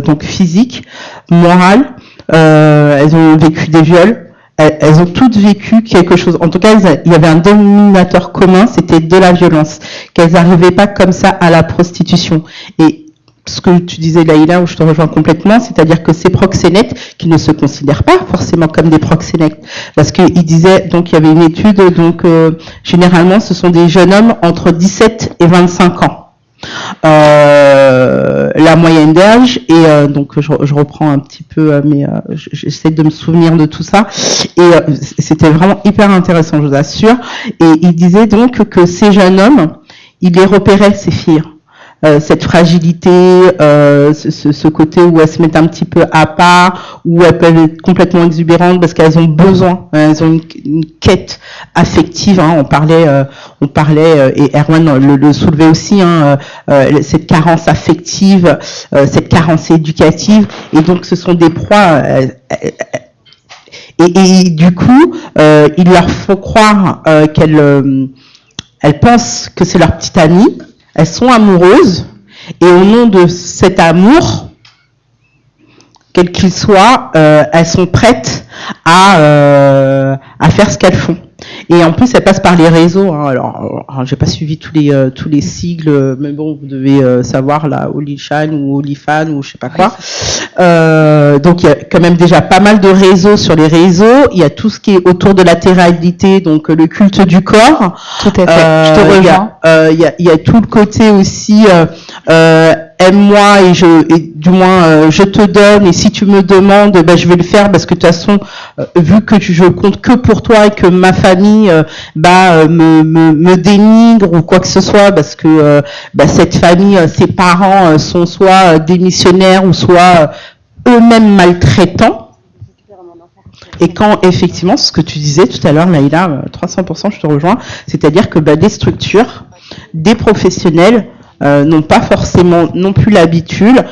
donc physiques, morales, elles ont vécu des viols, elles ont toutes vécu quelque chose. En tout cas, il y avait un dénominateur commun, c'était de la violence, qu'elles n'arrivaient pas comme ça à la prostitution. Et ce que tu disais, Laïla, où je te rejoins complètement, c'est-à-dire que ces proxénètes, qui ne se considèrent pas forcément comme des proxénètes, parce qu'il disait, donc il y avait une étude, donc généralement ce sont des jeunes hommes entre 17 et 25 ans. La moyenne d'âge, et donc je reprends un petit peu, mais j'essaie de me souvenir de tout ça, et c'était vraiment hyper intéressant, je vous assure. Et il disait donc que ces jeunes hommes, ils les repéraient, ces filles. Cette fragilité, ce côté où elles se mettent un petit peu à part, où elles peuvent être complètement exubérantes parce qu'elles ont besoin, elles ont une quête affective. Hein, on parlait, et Erwan le soulevait aussi, hein, cette carence affective, cette carence éducative, et donc ce sont des proies. Et du coup, il leur faut croire qu'elles pensent que c'est leur petite amie. Elles sont amoureuses, et au nom de cet amour, quel qu'il soit, elles sont prêtes à faire ce qu'elles font. Et en plus, elles passent par les réseaux. Hein. Alors, j'ai pas suivi tous les sigles, mais bon, vous devez savoir là, OnlyShine ou OnlyFans ou je sais pas quoi. Donc, il y a quand même déjà pas mal de réseaux sur les réseaux. Il y a tout ce qui est autour de la théréalité, donc le culte du corps. Tout à fait. Je te rejoins. Il y a tout le côté aussi. Aime-moi et je te donne, et si tu me demandes, je vais le faire parce que de toute façon, vu que je compte que pour toi et que ma famille me dénigre ou quoi que ce soit, parce que cette famille, ses parents sont soit démissionnaires ou soit eux-mêmes maltraitants. Et quand effectivement, ce que tu disais tout à l'heure, Laïla, 300%, je te rejoins, c'est-à-dire que des structures, des professionnels n'ont pas forcément non plus l'habitude,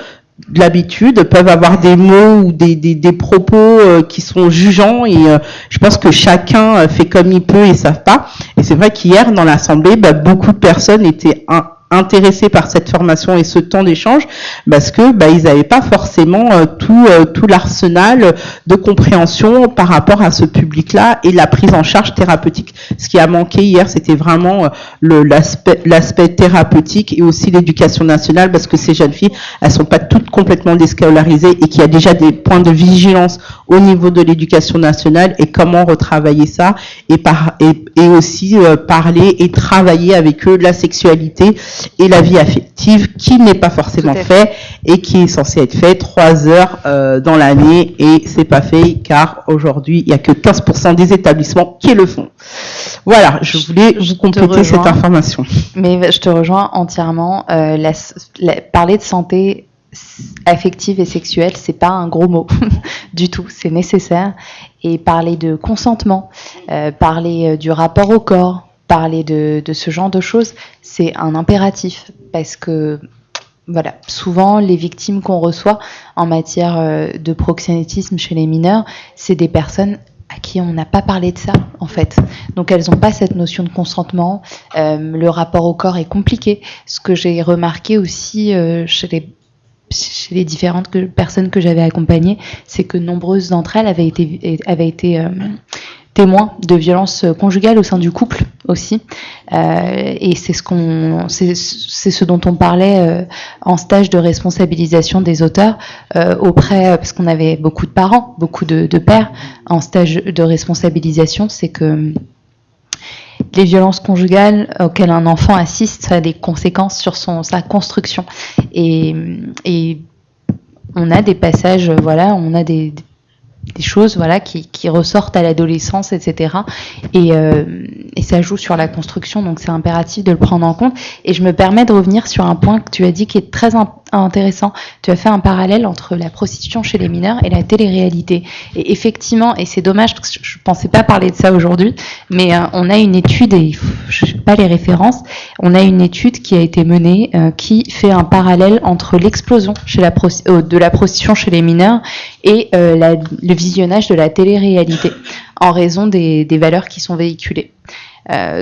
peuvent avoir des mots ou des propos qui sont jugeants, et je pense que chacun fait comme il peut et savent pas. Et c'est vrai qu'hier dans l'assemblée, beaucoup de personnes étaient intéressés par cette formation et ce temps d'échange, parce que ils n'avaient pas forcément tout l'arsenal de compréhension par rapport à ce public-là et la prise en charge thérapeutique. Ce qui a manqué hier, c'était vraiment l'aspect thérapeutique et aussi l'éducation nationale, parce que ces jeunes filles, elles sont pas toutes complètement déscolarisées et qu'il y a déjà des points de vigilance au niveau de l'éducation nationale, et comment retravailler ça, et aussi parler et travailler avec eux la sexualité et la vie affective qui n'est pas forcément fait et qui est censé être fait 3 heures dans l'année, et c'est pas fait car aujourd'hui il n'y a que 15% des établissements qui le font. Voilà, je voulais vous compléter cette information. Mais je te rejoins entièrement. Parler de santé affective et sexuelle, c'est pas un gros mot du tout, c'est nécessaire. Et parler de consentement, parler du rapport au corps, parler de ce genre de choses, c'est un impératif, parce que voilà, souvent les victimes qu'on reçoit en matière de proxénétisme chez les mineurs, c'est des personnes à qui on n'a pas parlé de ça, en fait. Donc elles n'ont pas cette notion de consentement. Le rapport au corps est compliqué. Ce que j'ai remarqué aussi chez les différentes personnes que j'avais accompagnées, c'est que nombreuses d'entre elles avaient été témoins de violences conjugales au sein du couple aussi. Et c'est ce dont on parlait en stage de responsabilisation des auteurs parce qu'on avait beaucoup de parents, beaucoup de pères en stage de responsabilisation. C'est que les violences conjugales auxquelles un enfant assiste, ça a des conséquences sur sa construction. Et on a des passages, voilà, on a des choses, voilà, qui ressortent à l'adolescence, etc. Et ça joue sur la construction, donc c'est impératif de le prendre en compte. Et je me permets de revenir sur un point que tu as dit qui est très intéressant. Tu as fait un parallèle entre la prostitution chez les mineurs et la télé-réalité. Et effectivement, et c'est dommage parce que je pensais pas parler de ça aujourd'hui, mais on a une étude, et je sais pas les références, on a une étude qui a été menée qui fait un parallèle entre l'explosion de la prostitution chez les mineurs et le visionnage de la télé-réalité en raison des valeurs qui sont véhiculées.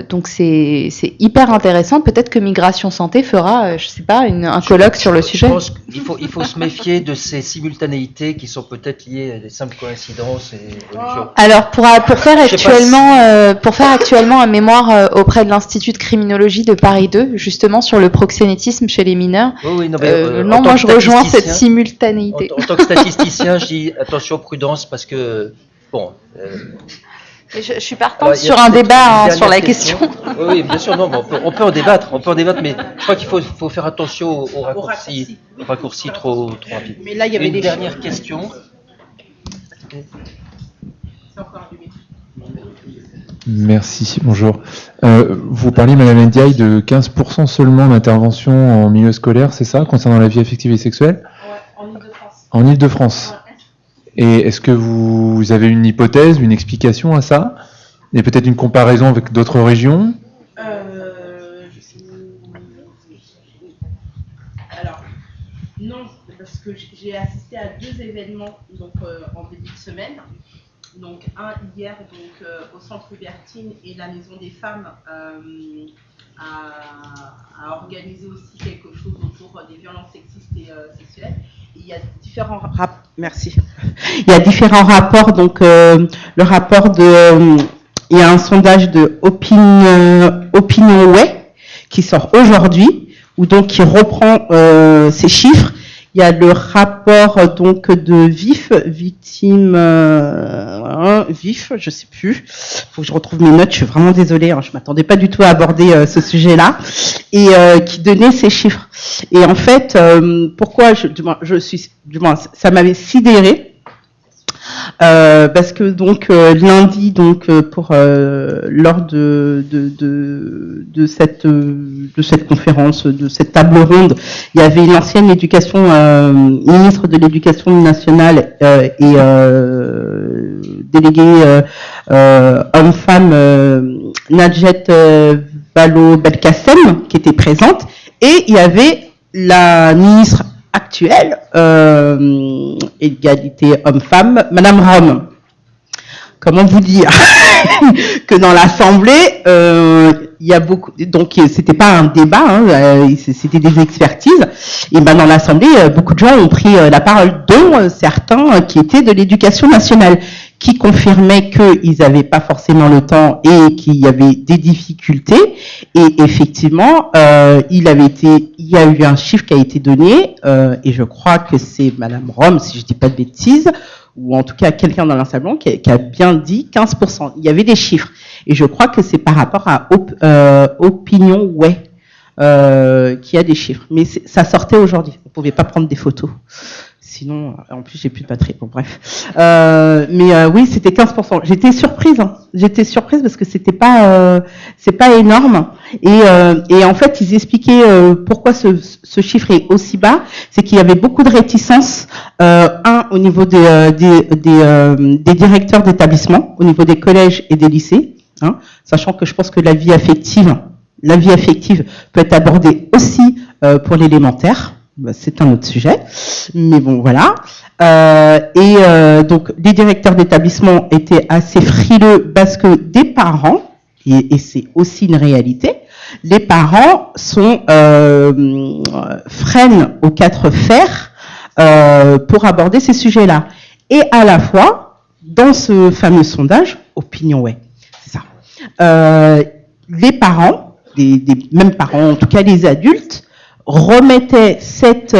Donc c'est hyper intéressant. Peut-être que Migration Santé fera, je sais pas, un colloque sur le sujet. Je pense qu'il faut se méfier de ces simultanéités qui sont peut-être liées à des simples coïncidences et religions. Alors pour faire actuellement un mémoire auprès de l'Institut de criminologie de Paris 2, justement sur le proxénétisme chez les mineurs. Oui, non, moi je rejoins cette simultanéité. En tant que statisticien, je dis attention, prudence, parce que bon. Je suis partante sur un débat sur la question. Oui, bien sûr, non, on peut en débattre, mais je crois qu'il faut faire attention aux raccourcis trop rapides. Mais là, il y avait une dernière question. Merci, bonjour. Vous parliez, Madame Ndiaye, de 15% seulement d'intervention en milieu scolaire, c'est ça, concernant la vie affective et sexuelle ? Ouais, en Ile-de-France. En Ile-de-France. Et est-ce que vous avez une hypothèse, une explication à ça ? Et peut-être une comparaison avec d'autres régions ? Alors, non, parce que j'ai assisté à 2 événements donc, en début de semaine. Donc, un hier au Centre Hubertine, et la Maison des Femmes a organisé aussi quelque chose autour des violences sexistes et sexuelles. Il y a différents rapports. Merci. Il y a différents rapports. Donc, le rapport il y a un sondage de Opinionway qui sort aujourd'hui, qui reprend ces chiffres. Il y a le rapport donc de VIF, victime, VIF, je sais plus. Faut que je retrouve mes notes. Je suis vraiment désolée. Je m'attendais pas du tout à aborder ce sujet-là, et qui donnait ces chiffres. Et en fait, pourquoi ça m'avait sidéré. Parce que lundi lors de cette conférence, de cette table ronde, il y avait l'ancienne ministre de l'Éducation nationale et déléguée homme-femme Nadjet Vallaud-Belkacem qui était présente, et il y avait la ministre actuelle, égalité homme-femme, Madame Rome. Comment vous dire que dans l'Assemblée, il y a beaucoup. Donc c'était pas un débat, c'était des expertises. Et dans l'Assemblée, beaucoup de gens ont pris la parole, dont certains qui étaient de l'Éducation nationale, qui confirmaient qu'ils n'avaient pas forcément le temps et qu'il y avait des difficultés. Et effectivement, il y a eu un chiffre qui a été donné, et je crois que c'est Madame Rome, si je dis pas de bêtises, ou en tout cas quelqu'un dans l'Assemblée qui a bien dit 15%. Il y avait des chiffres. Et je crois que c'est par rapport à Opinionway. qu'il y a des chiffres. Mais ça sortait aujourd'hui. On pouvait pas prendre des photos. Sinon, en plus, j'ai plus de batterie. Bon, bref. Oui, c'était 15%. J'étais surprise. Hein. J'étais surprise parce que c'est pas énorme. Et en fait, ils expliquaient pourquoi ce chiffre est aussi bas. C'est qu'il y avait beaucoup de réticences. Au niveau des directeurs d'établissement, au niveau des collèges et des lycées. Hein, sachant que je pense que la vie affective peut être abordée aussi pour l'élémentaire. C'est un autre sujet, mais bon voilà. Donc les directeurs d'établissement étaient assez frileux parce que des parents, et c'est aussi une réalité, les parents freinent aux quatre fers pour aborder ces sujets-là. Et à la fois, dans ce fameux sondage, OpinionWay, c'est ça, les parents, même parents, en tout cas les adultes, remettaient ce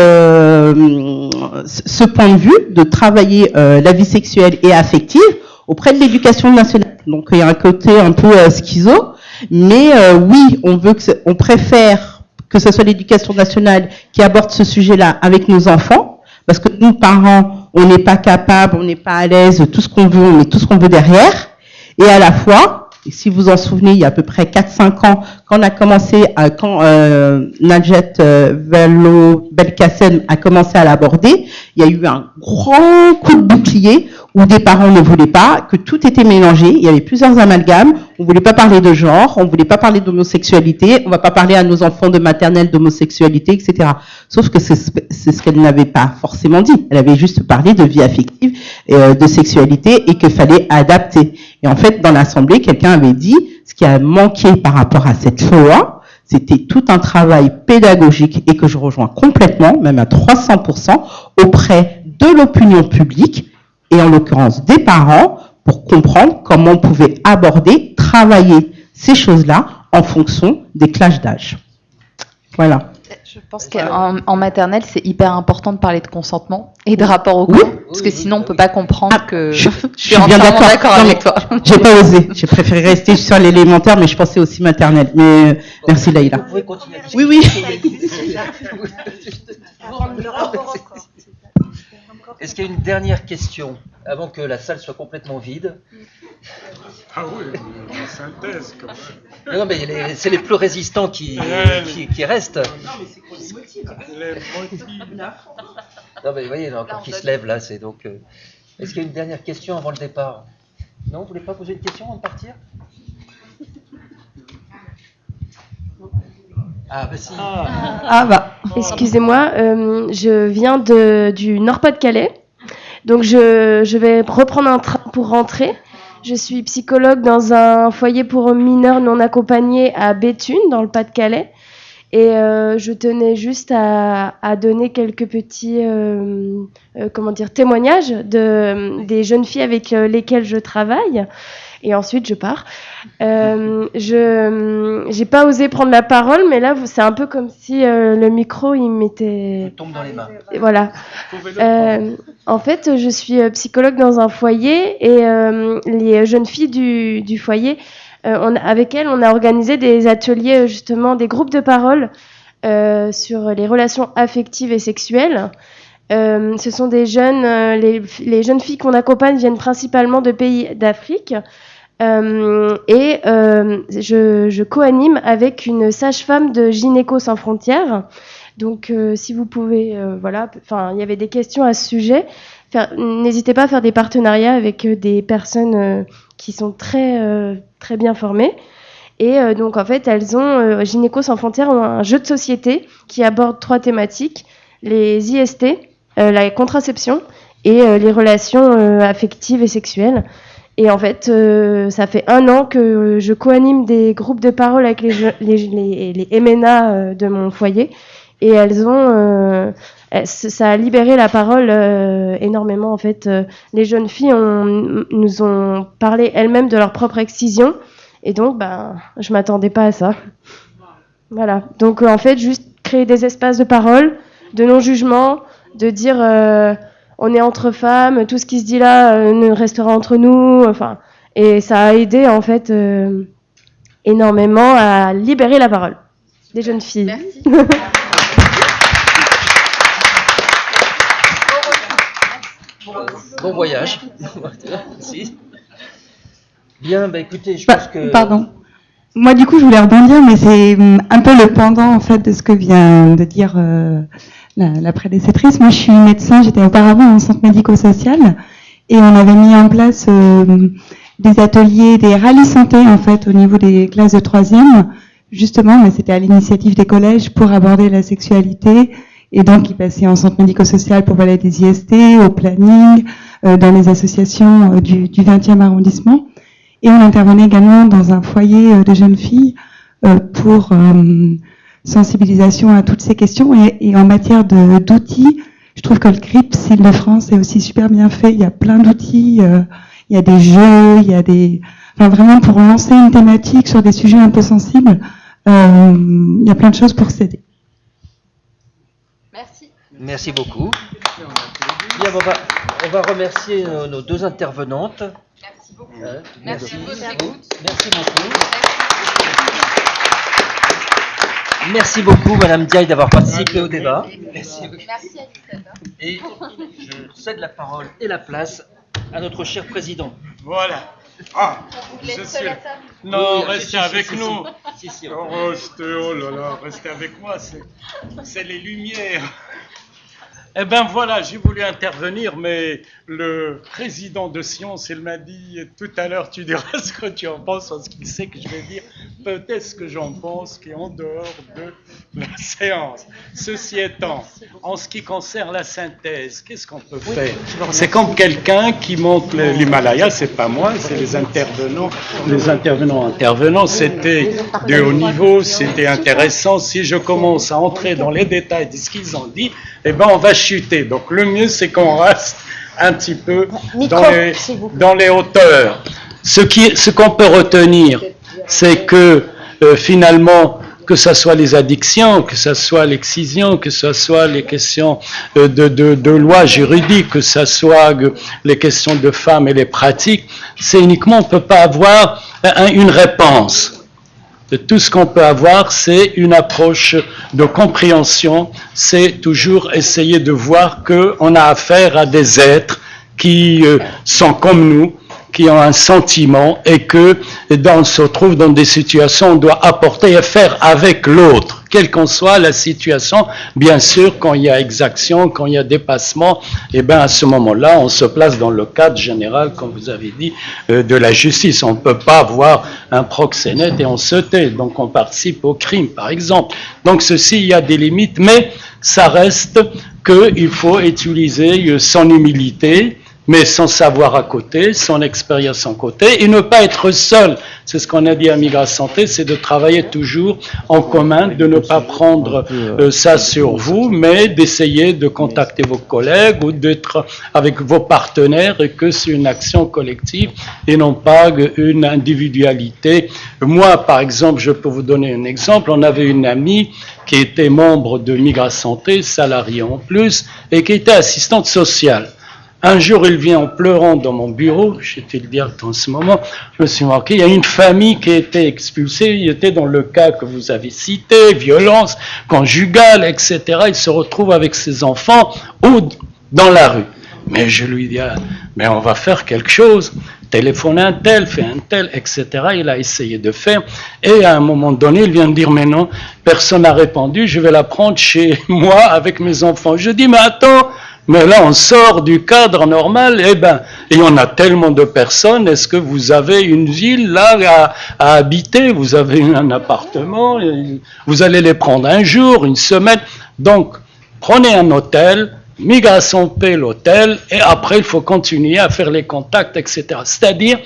point de vue de travailler la vie sexuelle et affective auprès de l'éducation nationale. Donc il y a un côté un peu schizo, mais oui, on préfère que ce soit l'éducation nationale qui aborde ce sujet-là avec nos enfants, parce que nous, parents, on n'est pas capables, on n'est pas à l'aise, tout ce qu'on veut, on met tout ce qu'on veut derrière, et à la fois, et si vous en souvenez, il y a à peu près 4-5 ans, quand Najat Vallaud-Belkacem a commencé à l'aborder, il y a eu un grand coup de bouclier où des parents ne voulaient pas, que tout était mélangé, il y avait plusieurs amalgames, on ne voulait pas parler de genre, on ne voulait pas parler d'homosexualité, on ne va pas parler à nos enfants de maternelle d'homosexualité, etc. Sauf que c'est ce qu'elle n'avait pas forcément dit. Elle avait juste parlé de vie affective, de sexualité et qu'il fallait adapter. Et en fait, dans l'Assemblée, quelqu'un avait dit, ce qui a manqué par rapport à cette loi, c'était tout un travail pédagogique et que je rejoins complètement, même à 300%, auprès de l'opinion publique et en l'occurrence des parents pour comprendre comment on pouvait aborder, travailler ces choses-là en fonction des classes d'âge. Voilà. Je pense qu'en maternelle, c'est hyper important de parler de consentement et de rapport au corps, parce que sinon on peut pas comprendre que je suis bien d'accord avec toi. J'ai pas osé, j'ai préféré rester sur l'élémentaire, mais je pensais aussi maternelle. Mais merci Laïla. Vous pouvez continuer. Oui. Est-ce qu'il y a une dernière question avant que la salle soit complètement vide? Ah oui, la synthèse quand même. Non, mais c'est les plus résistants qui restent. Non, mais c'est quoi les motifs? Non, mais vous voyez, il y en a encore qui se lèvent là. Donc. Est-ce qu'il y a une dernière question avant le départ? Non, vous voulez pas poser une question avant de partir? Ah, bah si. Excusez-moi, je viens du Nord-Pas-de-Calais. Donc je vais reprendre un train pour rentrer. Je suis psychologue dans un foyer pour mineurs non accompagnés à Béthune, dans le Pas-de-Calais. Et je tenais juste à donner quelques petits témoignages des jeunes filles avec lesquelles je travaille. Et ensuite, je pars. J'ai pas osé prendre la parole, mais là, c'est un peu comme si le micro, il m'était... tombe dans les mains. Voilà. En fait, je suis psychologue dans un foyer et les jeunes filles du foyer, avec elles, on a organisé des ateliers, justement, des groupes de parole sur les relations affectives et sexuelles. Ce sont des jeunes, les jeunes filles qu'on accompagne viennent principalement de pays d'Afrique. Je co-anime avec une sage-femme de Gynéco Sans Frontières. Donc, si vous pouvez, il y avait des questions à ce sujet. N'hésitez pas à faire des partenariats avec des personnes qui sont très bien formées. Et donc, en fait, Gynéco Sans Frontières ont un jeu de société qui aborde 3 thématiques, les IST, la contraception et les relations affectives et sexuelles. Et en fait, ça fait 1 an que je co-anime des groupes de parole avec les MNA de mon foyer. Et ça a libéré la parole énormément. En fait, les jeunes filles nous ont parlé elles-mêmes de leur propre excision. Et donc, je m'attendais pas à ça. Voilà. Donc, en fait, juste créer des espaces de parole, de non-jugement, de dire on est entre femmes, tout ce qui se dit là ne restera entre nous. Et ça a aidé en fait énormément à libérer la parole. des jeunes filles. Merci. Bon voyage. Merci. Bien, bah écoutez, je pense que... Pardon. Moi, du coup, je voulais rebondir, mais c'est un peu le pendant, en fait, de ce que vient de dire la prédécessrice. Moi, je suis médecin, j'étais auparavant en centre médico-social, et on avait mis en place des ateliers, des rallyes santé, en fait, au niveau des classes de 3e, justement, mais c'était à l'initiative des collèges pour aborder la sexualité, et donc ils passaient en centre médico-social pour parler des IST, au planning, dans les associations du 20e arrondissement. Et on intervenait également dans un foyer de jeunes filles pour sensibilisation à toutes ces questions. Et en matière d'outils, je trouve que le CRIPS Île-de-France est aussi super bien fait. Il y a plein d'outils, il y a des jeux, il y a des... Enfin, vraiment, pour lancer une thématique sur des sujets un peu sensibles, il y a plein de choses pour s'aider. Merci. Merci beaucoup. Bien, on va remercier nos deux intervenantes. Merci beaucoup. Merci beaucoup. Merci beaucoup. Merci beaucoup, Madame Diaye, d'avoir participé au débat. Merci. Merci Anissette. Et je cède la parole et la place à notre cher président. Voilà. Ah, Vous voulez être seul à table ? non, Oui, restez avec nous. Si, Oh là là, restez avec moi, c'est les lumières. Eh bien voilà, j'ai voulu intervenir, mais le président de Science, il m'a dit tout à l'heure, tu diras ce que tu en penses, parce qu'il sait que je vais dire peut-être ce que j'en pense, qui est en dehors de la séance. Ceci étant, en ce qui concerne la synthèse, qu'est-ce qu'on peut faire ? C'est comme quelqu'un qui monte l'Himalaya, c'est pas moi, c'est les intervenants. Les intervenants, c'était de haut niveau, c'était intéressant. Si je commence à entrer dans les détails de ce qu'ils ont dit, eh ben on va chuter. Donc le mieux, c'est qu'on reste un petit peu dans les hauteurs. Ce qu'on peut retenir, c'est que finalement, que ce soit les addictions, que ce soit l'excision, que ce soit les questions de loi juridique, que ce soit les questions de femmes et les pratiques, c'est uniquement, on ne peut pas avoir une réponse. De tout ce qu'on peut avoir, c'est une approche de compréhension, c'est toujours essayer de voir qu'on a affaire à des êtres qui sont comme nous, qui ont un sentiment et que on se retrouve dans des situations où on doit apporter et faire avec l'autre, quelle qu'en soit la situation. Bien sûr, quand il y a exaction, quand il y a dépassement, et bien à ce moment-là, on se place dans le cadre général, comme vous avez dit, de la justice. On ne peut pas avoir un proxénète et on se tait, donc on participe au crime, par exemple. Donc ceci, il y a des limites, mais ça reste qu'il faut utiliser son humilité, mais son savoir à côté, son expérience en côté, et ne pas être seul. C'est ce qu'on a dit à Migra Santé, c'est de travailler toujours en commun, de ne pas prendre ça sur vous, mais d'essayer de contacter vos collègues ou d'être avec vos partenaires, et que c'est une action collective et non pas une individualité. Moi, par exemple, je peux vous donner un exemple. On avait une amie qui était membre de Migra Santé, salariée en plus, et qui était assistante sociale. Un jour, il vient en pleurant dans mon bureau, j'étais le directeur en ce moment, je me suis marqué, il y a une famille qui a été expulsée, il était dans le cas que vous avez cité, violence conjugale, etc. Il se retrouve avec ses enfants ou dans la rue. Mais je lui dis, mais on va faire quelque chose, téléphone un tel, fait un tel, etc. Il a essayé de faire, et à un moment donné, il vient de dire, mais non, personne n'a répondu, je vais la prendre chez moi avec mes enfants. Je dis, mais attends, mais là, on sort du cadre normal, et on a tellement de personnes, est-ce que vous avez une ville là à habiter, vous avez un appartement, vous allez les prendre un jour, une semaine, donc prenez un hôtel, Migration paie l'hôtel, et après il faut continuer à faire les contacts, etc. C'est-à-dire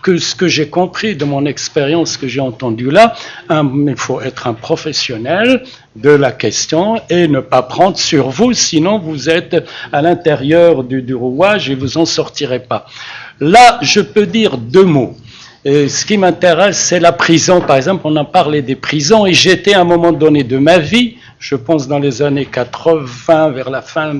que ce que j'ai compris de mon expérience que j'ai entendue là, il faut être un professionnel de la question et ne pas prendre sur vous, sinon vous êtes à l'intérieur du rouage et vous en sortirez pas. Là, je peux dire deux mots. Et ce qui m'intéresse, c'est la prison. Par exemple, on a parlé des prisons, et j'étais à un moment donné de ma vie, je pense dans les années 80, vers la fin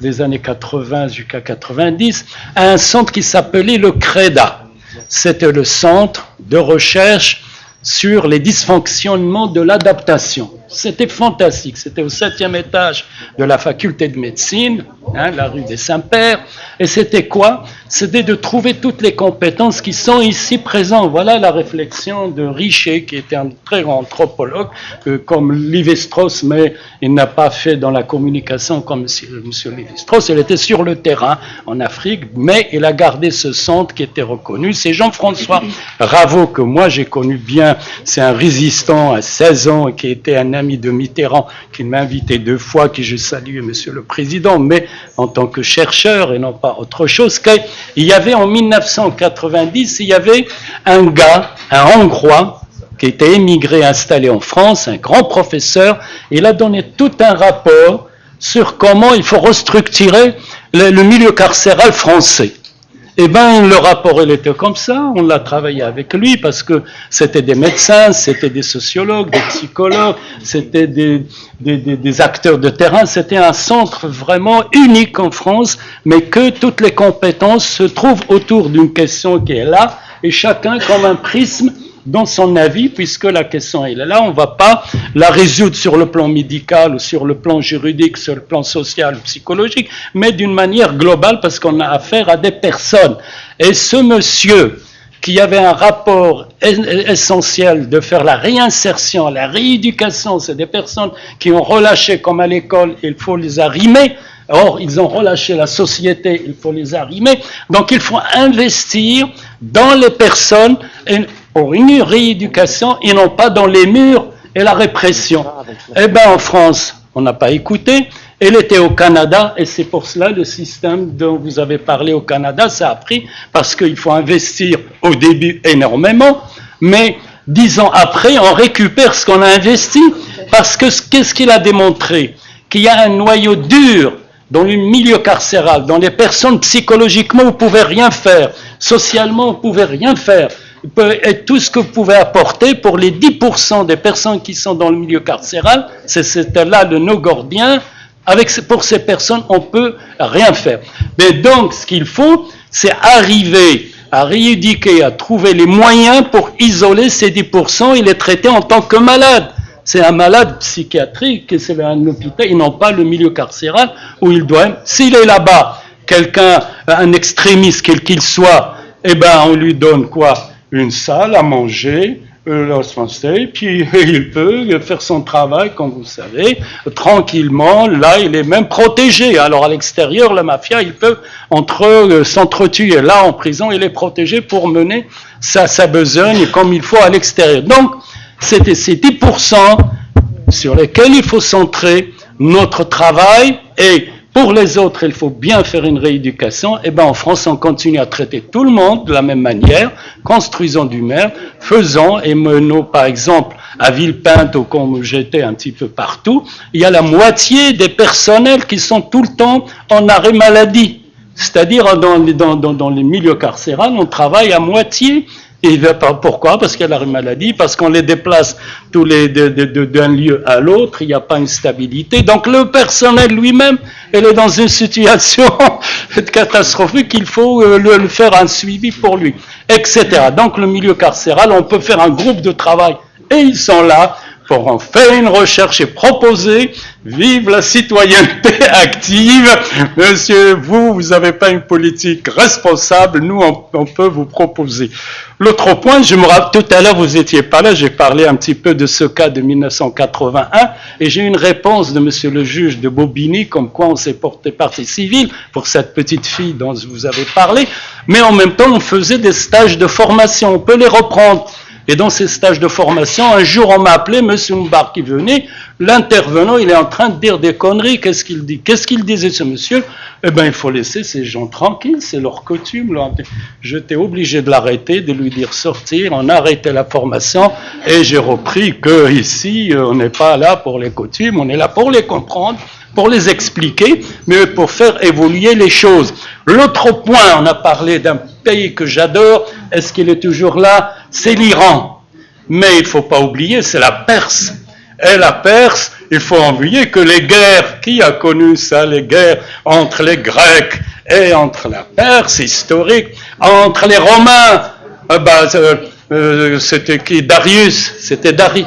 des années 80 jusqu'à 90, à un centre qui s'appelait le CREDA. C'était le centre de recherche sur les dysfonctionnements de l'adaptation. C'était fantastique. C'était au 7e étage de la faculté de médecine, la rue des Saints-Pères. Et c'était quoi? C'était de trouver toutes les compétences qui sont ici présentes. Voilà la réflexion de Richer, qui était un très grand anthropologue, comme Lévi-Strauss, mais il n'a pas fait dans la communication comme M. Lévi-Strauss. Il était sur le terrain en Afrique, mais il a gardé ce centre qui était reconnu. C'est Jean-François Raveau, que moi j'ai connu bien. C'est un résistant à 16 ans qui était un ami de Mitterrand, qui m'a invité 2 fois, qui je salue, Monsieur le Président, mais en tant que chercheur et non pas autre chose. Il y avait en 1990, il y avait un gars, un Hongrois, qui était émigré, installé en France, un grand professeur. Il a donné tout un rapport sur comment il faut restructurer le milieu carcéral français. Eh bien, le rapport, il était comme ça, on l'a travaillé avec lui, parce que c'était des médecins, c'était des sociologues, des psychologues, c'était des acteurs de terrain, c'était un centre vraiment unique en France, mais que toutes les compétences se trouvent autour d'une question qui est là, et chacun comme un prisme dans son avis, puisque la question elle est là, on ne va pas la résoudre sur le plan médical ou sur le plan juridique, sur le plan social ou psychologique, mais d'une manière globale, parce qu'on a affaire à des personnes. Et ce monsieur, qui avait un rapport essentiel de faire la réinsertion, la rééducation, c'est des personnes qui ont relâché, comme à l'école, il faut les arrimer. Or, ils ont relâché la société, il faut les arrimer. Donc, il faut investir dans les personnes pour une rééducation et non pas dans les murs et la répression. Eh bien, en France, on n'a pas écouté. Elle était au Canada et c'est pour cela le système dont vous avez parlé au Canada, ça a pris parce qu'il faut investir au début énormément, mais 10 ans après, on récupère ce qu'on a investi parce que qu'est-ce qu'il a démontré? Qu'il y a un noyau dur dans le milieu carcéral, dans les personnes psychologiquement, vous ne pouvez rien faire, socialement, vous ne pouvez rien faire. Et tout ce que vous pouvez apporter pour les 10% des personnes qui sont dans le milieu carcéral, c'était là le nœud gordien. Pour ces personnes, on ne peut rien faire. Mais donc, ce qu'il faut, c'est arriver à rééduquer, à trouver les moyens pour isoler ces 10% et les traiter en tant que malades. C'est un malade psychiatrique, c'est un hôpital, ils n'ont pas le milieu carcéral où il doit... S'il est là-bas, quelqu'un, un extrémiste, quel qu'il soit, eh ben, on lui donne quoi? Une salle à manger, puis il peut faire son travail, comme vous savez, tranquillement. Là, il est même protégé. Alors, à l'extérieur, la mafia, ils peuvent s'entretuer. Là, en prison, il est protégé pour mener sa besogne comme il faut à l'extérieur. Donc, c'était ces 10% sur lesquels il faut centrer notre travail et pour les autres, il faut bien faire une rééducation. Et bien en France, on continue à traiter tout le monde de la même manière, construisons du maire, faisons, et menons par exemple à Villepinte, ou comme j'étais un petit peu partout, il y a la moitié des personnels qui sont tout le temps en arrêt maladie. C'est-à-dire dans les milieux carcérales, on travaille à moitié. Et pourquoi? Parce qu'il y a l'arrêt maladie, parce qu'on les déplace tous les d'un lieu à l'autre, il n'y a pas une stabilité. Donc le personnel lui-même, il est dans une situation catastrophique, il faut le faire un suivi pour lui, etc. Donc le milieu carcéral, on peut faire un groupe de travail, et ils sont là pour en faire une recherche et proposer. Vive la citoyenneté active. Monsieur, vous n'avez pas une politique responsable, nous, on peut vous proposer. L'autre point, je me rappelle, tout à l'heure, vous n'étiez pas là, j'ai parlé un petit peu de ce cas de 1981, et j'ai eu une réponse de monsieur le juge de Bobigny, comme quoi on s'est porté partie civile pour cette petite fille dont vous avez parlé, mais en même temps, on faisait des stages de formation, on peut les reprendre. Et dans ces stages de formation, un jour, on m'a appelé, monsieur Mbar qui venait, l'intervenant, il est en train de dire des conneries, qu'est-ce qu'il dit? Qu'est-ce qu'il disait, ce monsieur? Eh bien, il faut laisser ces gens tranquilles, c'est leur coutume. J'étais obligé de l'arrêter, de lui dire sortir, on a arrêté la formation, et j'ai repris que ici, on n'est pas là pour les coutumes, on est là pour les comprendre, pour les expliquer, mais pour faire évoluer les choses. L'autre point, on a parlé d'un pays que j'adore, est-ce qu'il est toujours là? C'est l'Iran. Mais il ne faut pas oublier, c'est la Perse. Et la Perse, il faut oublier que les guerres, qui a connu ça, les guerres entre les Grecs et entre la Perse historique, entre les Romains, C'était qui? Darius. C'était Darius.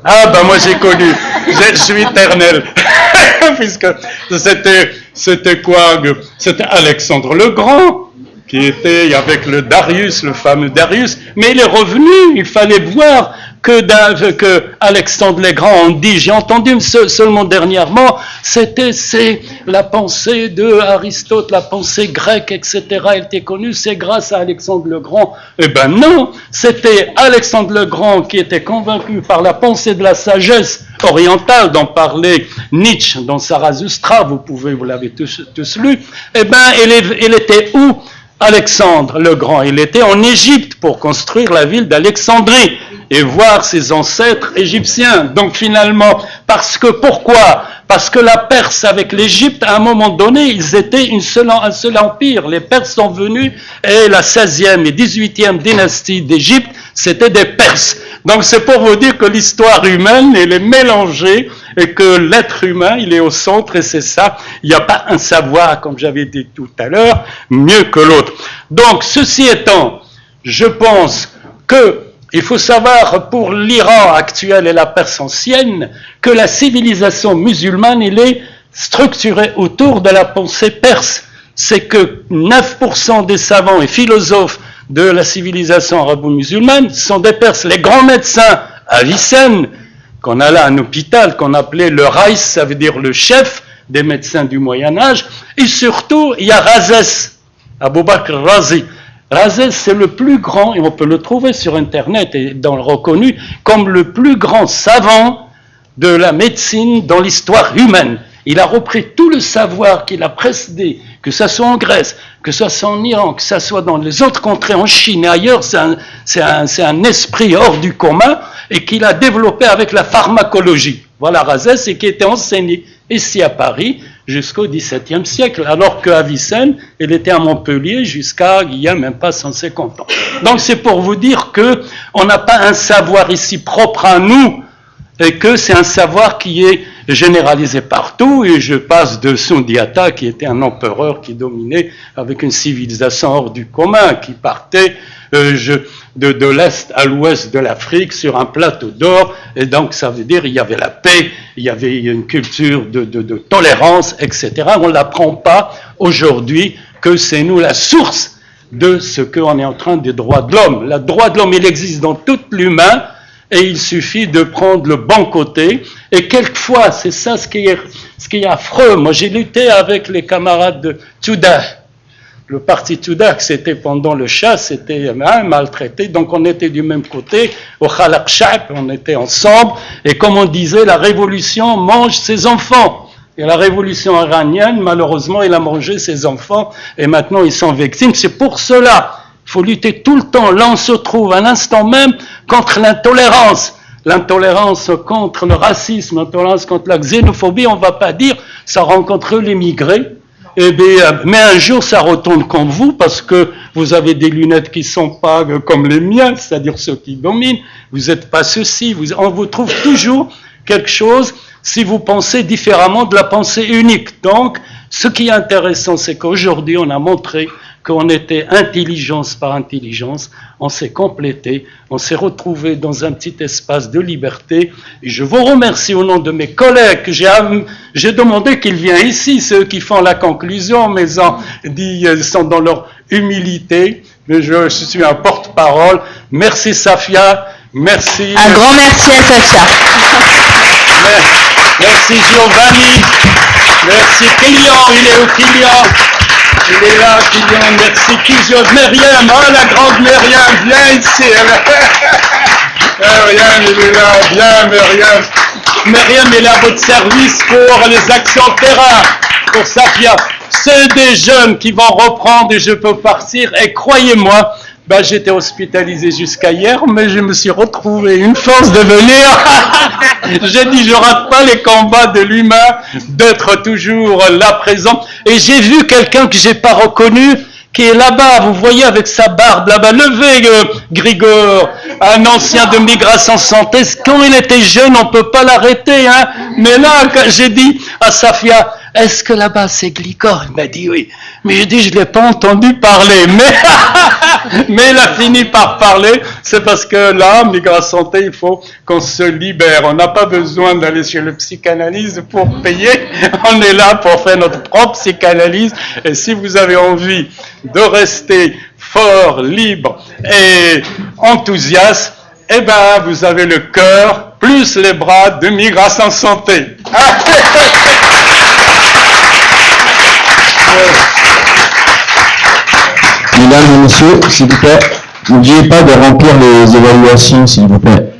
Ah, ben moi j'ai connu. Je suis éternel. Puisque c'était quoi? C'était Alexandre le Grand qui était avec le Darius, le fameux Darius. Mais il est revenu. Il fallait voir que Alexandre le Grand en dit. J'ai entendu seulement dernièrement, c'est la pensée de Aristote, la pensée grecque, etc. Elle était connue, c'est grâce à Alexandre le Grand. Eh ben non, c'était Alexandre le Grand qui était convaincu par la pensée de la sagesse orientale, dont parlait Nietzsche dans Zarathustra, vous l'avez tous lu. Eh ben, il était où? Alexandre le Grand, il était en Égypte pour construire la ville d'Alexandrie et voir ses ancêtres égyptiens. Donc finalement, pourquoi? Parce que la Perse avec l'Égypte, à un moment donné, ils étaient un seul empire. Les Perses sont venus et la 16e et 18e dynastie d'Égypte, c'était des Perses. Donc c'est pour vous dire que l'histoire humaine, elle est mélangée et que l'être humain, il est au centre et c'est ça. Il n'y a pas un savoir, comme j'avais dit tout à l'heure, mieux que l'autre. Donc ceci étant, je pense qu'il faut savoir pour l'Iran actuel et la Perse ancienne que la civilisation musulmane, elle est structurée autour de la pensée perse. C'est que 9% des savants et philosophes de la civilisation arabo-musulmane sont des Perses. Les grands médecins, Avicenne, qu'on a là un hôpital qu'on appelait le Raïs, ça veut dire le chef des médecins du Moyen-Âge, et surtout il y a Razès, Abou Bakr Razi. Razès, c'est le plus grand, et on peut le trouver sur Internet et dans le reconnu, comme le plus grand savant de la médecine dans l'histoire humaine. Il a repris tout le savoir qu'il a précédé, que ce soit en Grèce, que ce soit en Iran, que ce soit dans les autres contrées, en Chine et ailleurs, c'est un esprit hors du commun et qu'il a développé avec la pharmacologie. Voilà Razès, et qui était enseigné ici à Paris jusqu'au XVIIe siècle, alors qu'Avicenne, il était à Montpellier jusqu'à il n'y a même pas 150 ans. Donc c'est pour vous dire qu'on n'a pas un savoir ici propre à nous, et que c'est un savoir qui est généralisé partout, et je passe de Sundiata, qui était un empereur qui dominait avec une civilisation hors du commun, qui partait de l'est à l'ouest de l'Afrique sur un plateau d'or, et donc ça veut dire il y avait la paix, il y avait une culture de tolérance, etc. On ne l'apprend pas aujourd'hui que c'est nous la source de ce qu'on est en train des droits de l'homme. Le droit de l'homme, il existe dans tout l'humain, et il suffit de prendre le bon côté, et quelquefois, c'est ça ce qui est affreux. Moi, j'ai lutté avec les camarades de Toudah. Le parti Toudah, c'était pendant le Shah, c'était maltraité, donc on était du même côté, au Khalaq Sha'b, on était ensemble, et comme on disait, la révolution mange ses enfants. Et la révolution iranienne, malheureusement, elle a mangé ses enfants, et maintenant ils sont victimes. C'est pour cela il faut lutter tout le temps. Là, on se trouve à l'instant même contre l'intolérance. L'intolérance contre le racisme, l'intolérance contre la xénophobie, on ne va pas dire ça rencontre l'immigré. Eh bien, mais un jour, ça retourne contre vous parce que vous avez des lunettes qui ne sont pas comme les miennes, c'est-à-dire ceux qui dominent. Vous n'êtes pas ceci. On vous trouve toujours quelque chose si vous pensez différemment de la pensée unique. Donc, ce qui est intéressant, c'est qu'aujourd'hui, on a montré qu'on était intelligence par intelligence, on s'est complété, on s'est retrouvé dans un petit espace de liberté. Et je vous remercie au nom de mes collègues que j'ai demandé qu'ils viennent ici, ceux qui font la conclusion, mais ils sont dans leur humilité. Mais je suis un porte-parole. Merci Safia, merci. Un grand merci à Safia. Merci Giovanni, merci Kylian, il est où Kylian? Il est là, Kylian, merci Kylian. Myriam, oh la grande Myriam, viens ici. Myriam, il est là, viens Myriam. Myriam est là à votre service pour les actions terrain, pour Safia. C'est des jeunes qui vont reprendre et je peux partir. Et croyez-moi, j'étais hospitalisé jusqu'à hier, mais je me suis retrouvé une force de venir. J'ai dit, je rate pas les combats de l'humain, d'être toujours là présent. Et j'ai vu quelqu'un que j'ai pas reconnu, qui est là-bas, vous voyez, avec sa barbe là-bas. Levez, Grigor, un ancien de Migration Santé. Quand il était jeune, on peut pas l'arrêter, hein. Mais là, j'ai dit à Safia, est-ce que là-bas c'est glycol? Il m'a dit oui. Mais j'ai dit, je ne l'ai pas entendu parler. Mais il a fini par parler. C'est parce que là, Migra Santé, il faut qu'on se libère. On n'a pas besoin d'aller chez le psychanalyste pour payer. On est là pour faire notre propre psychanalyse. Et si vous avez envie de rester fort, libre et enthousiaste, eh ben, vous avez le cœur plus les bras de Migration Santé. Mesdames et messieurs, s'il vous plaît, n'oubliez pas de remplir les évaluations, s'il vous plaît.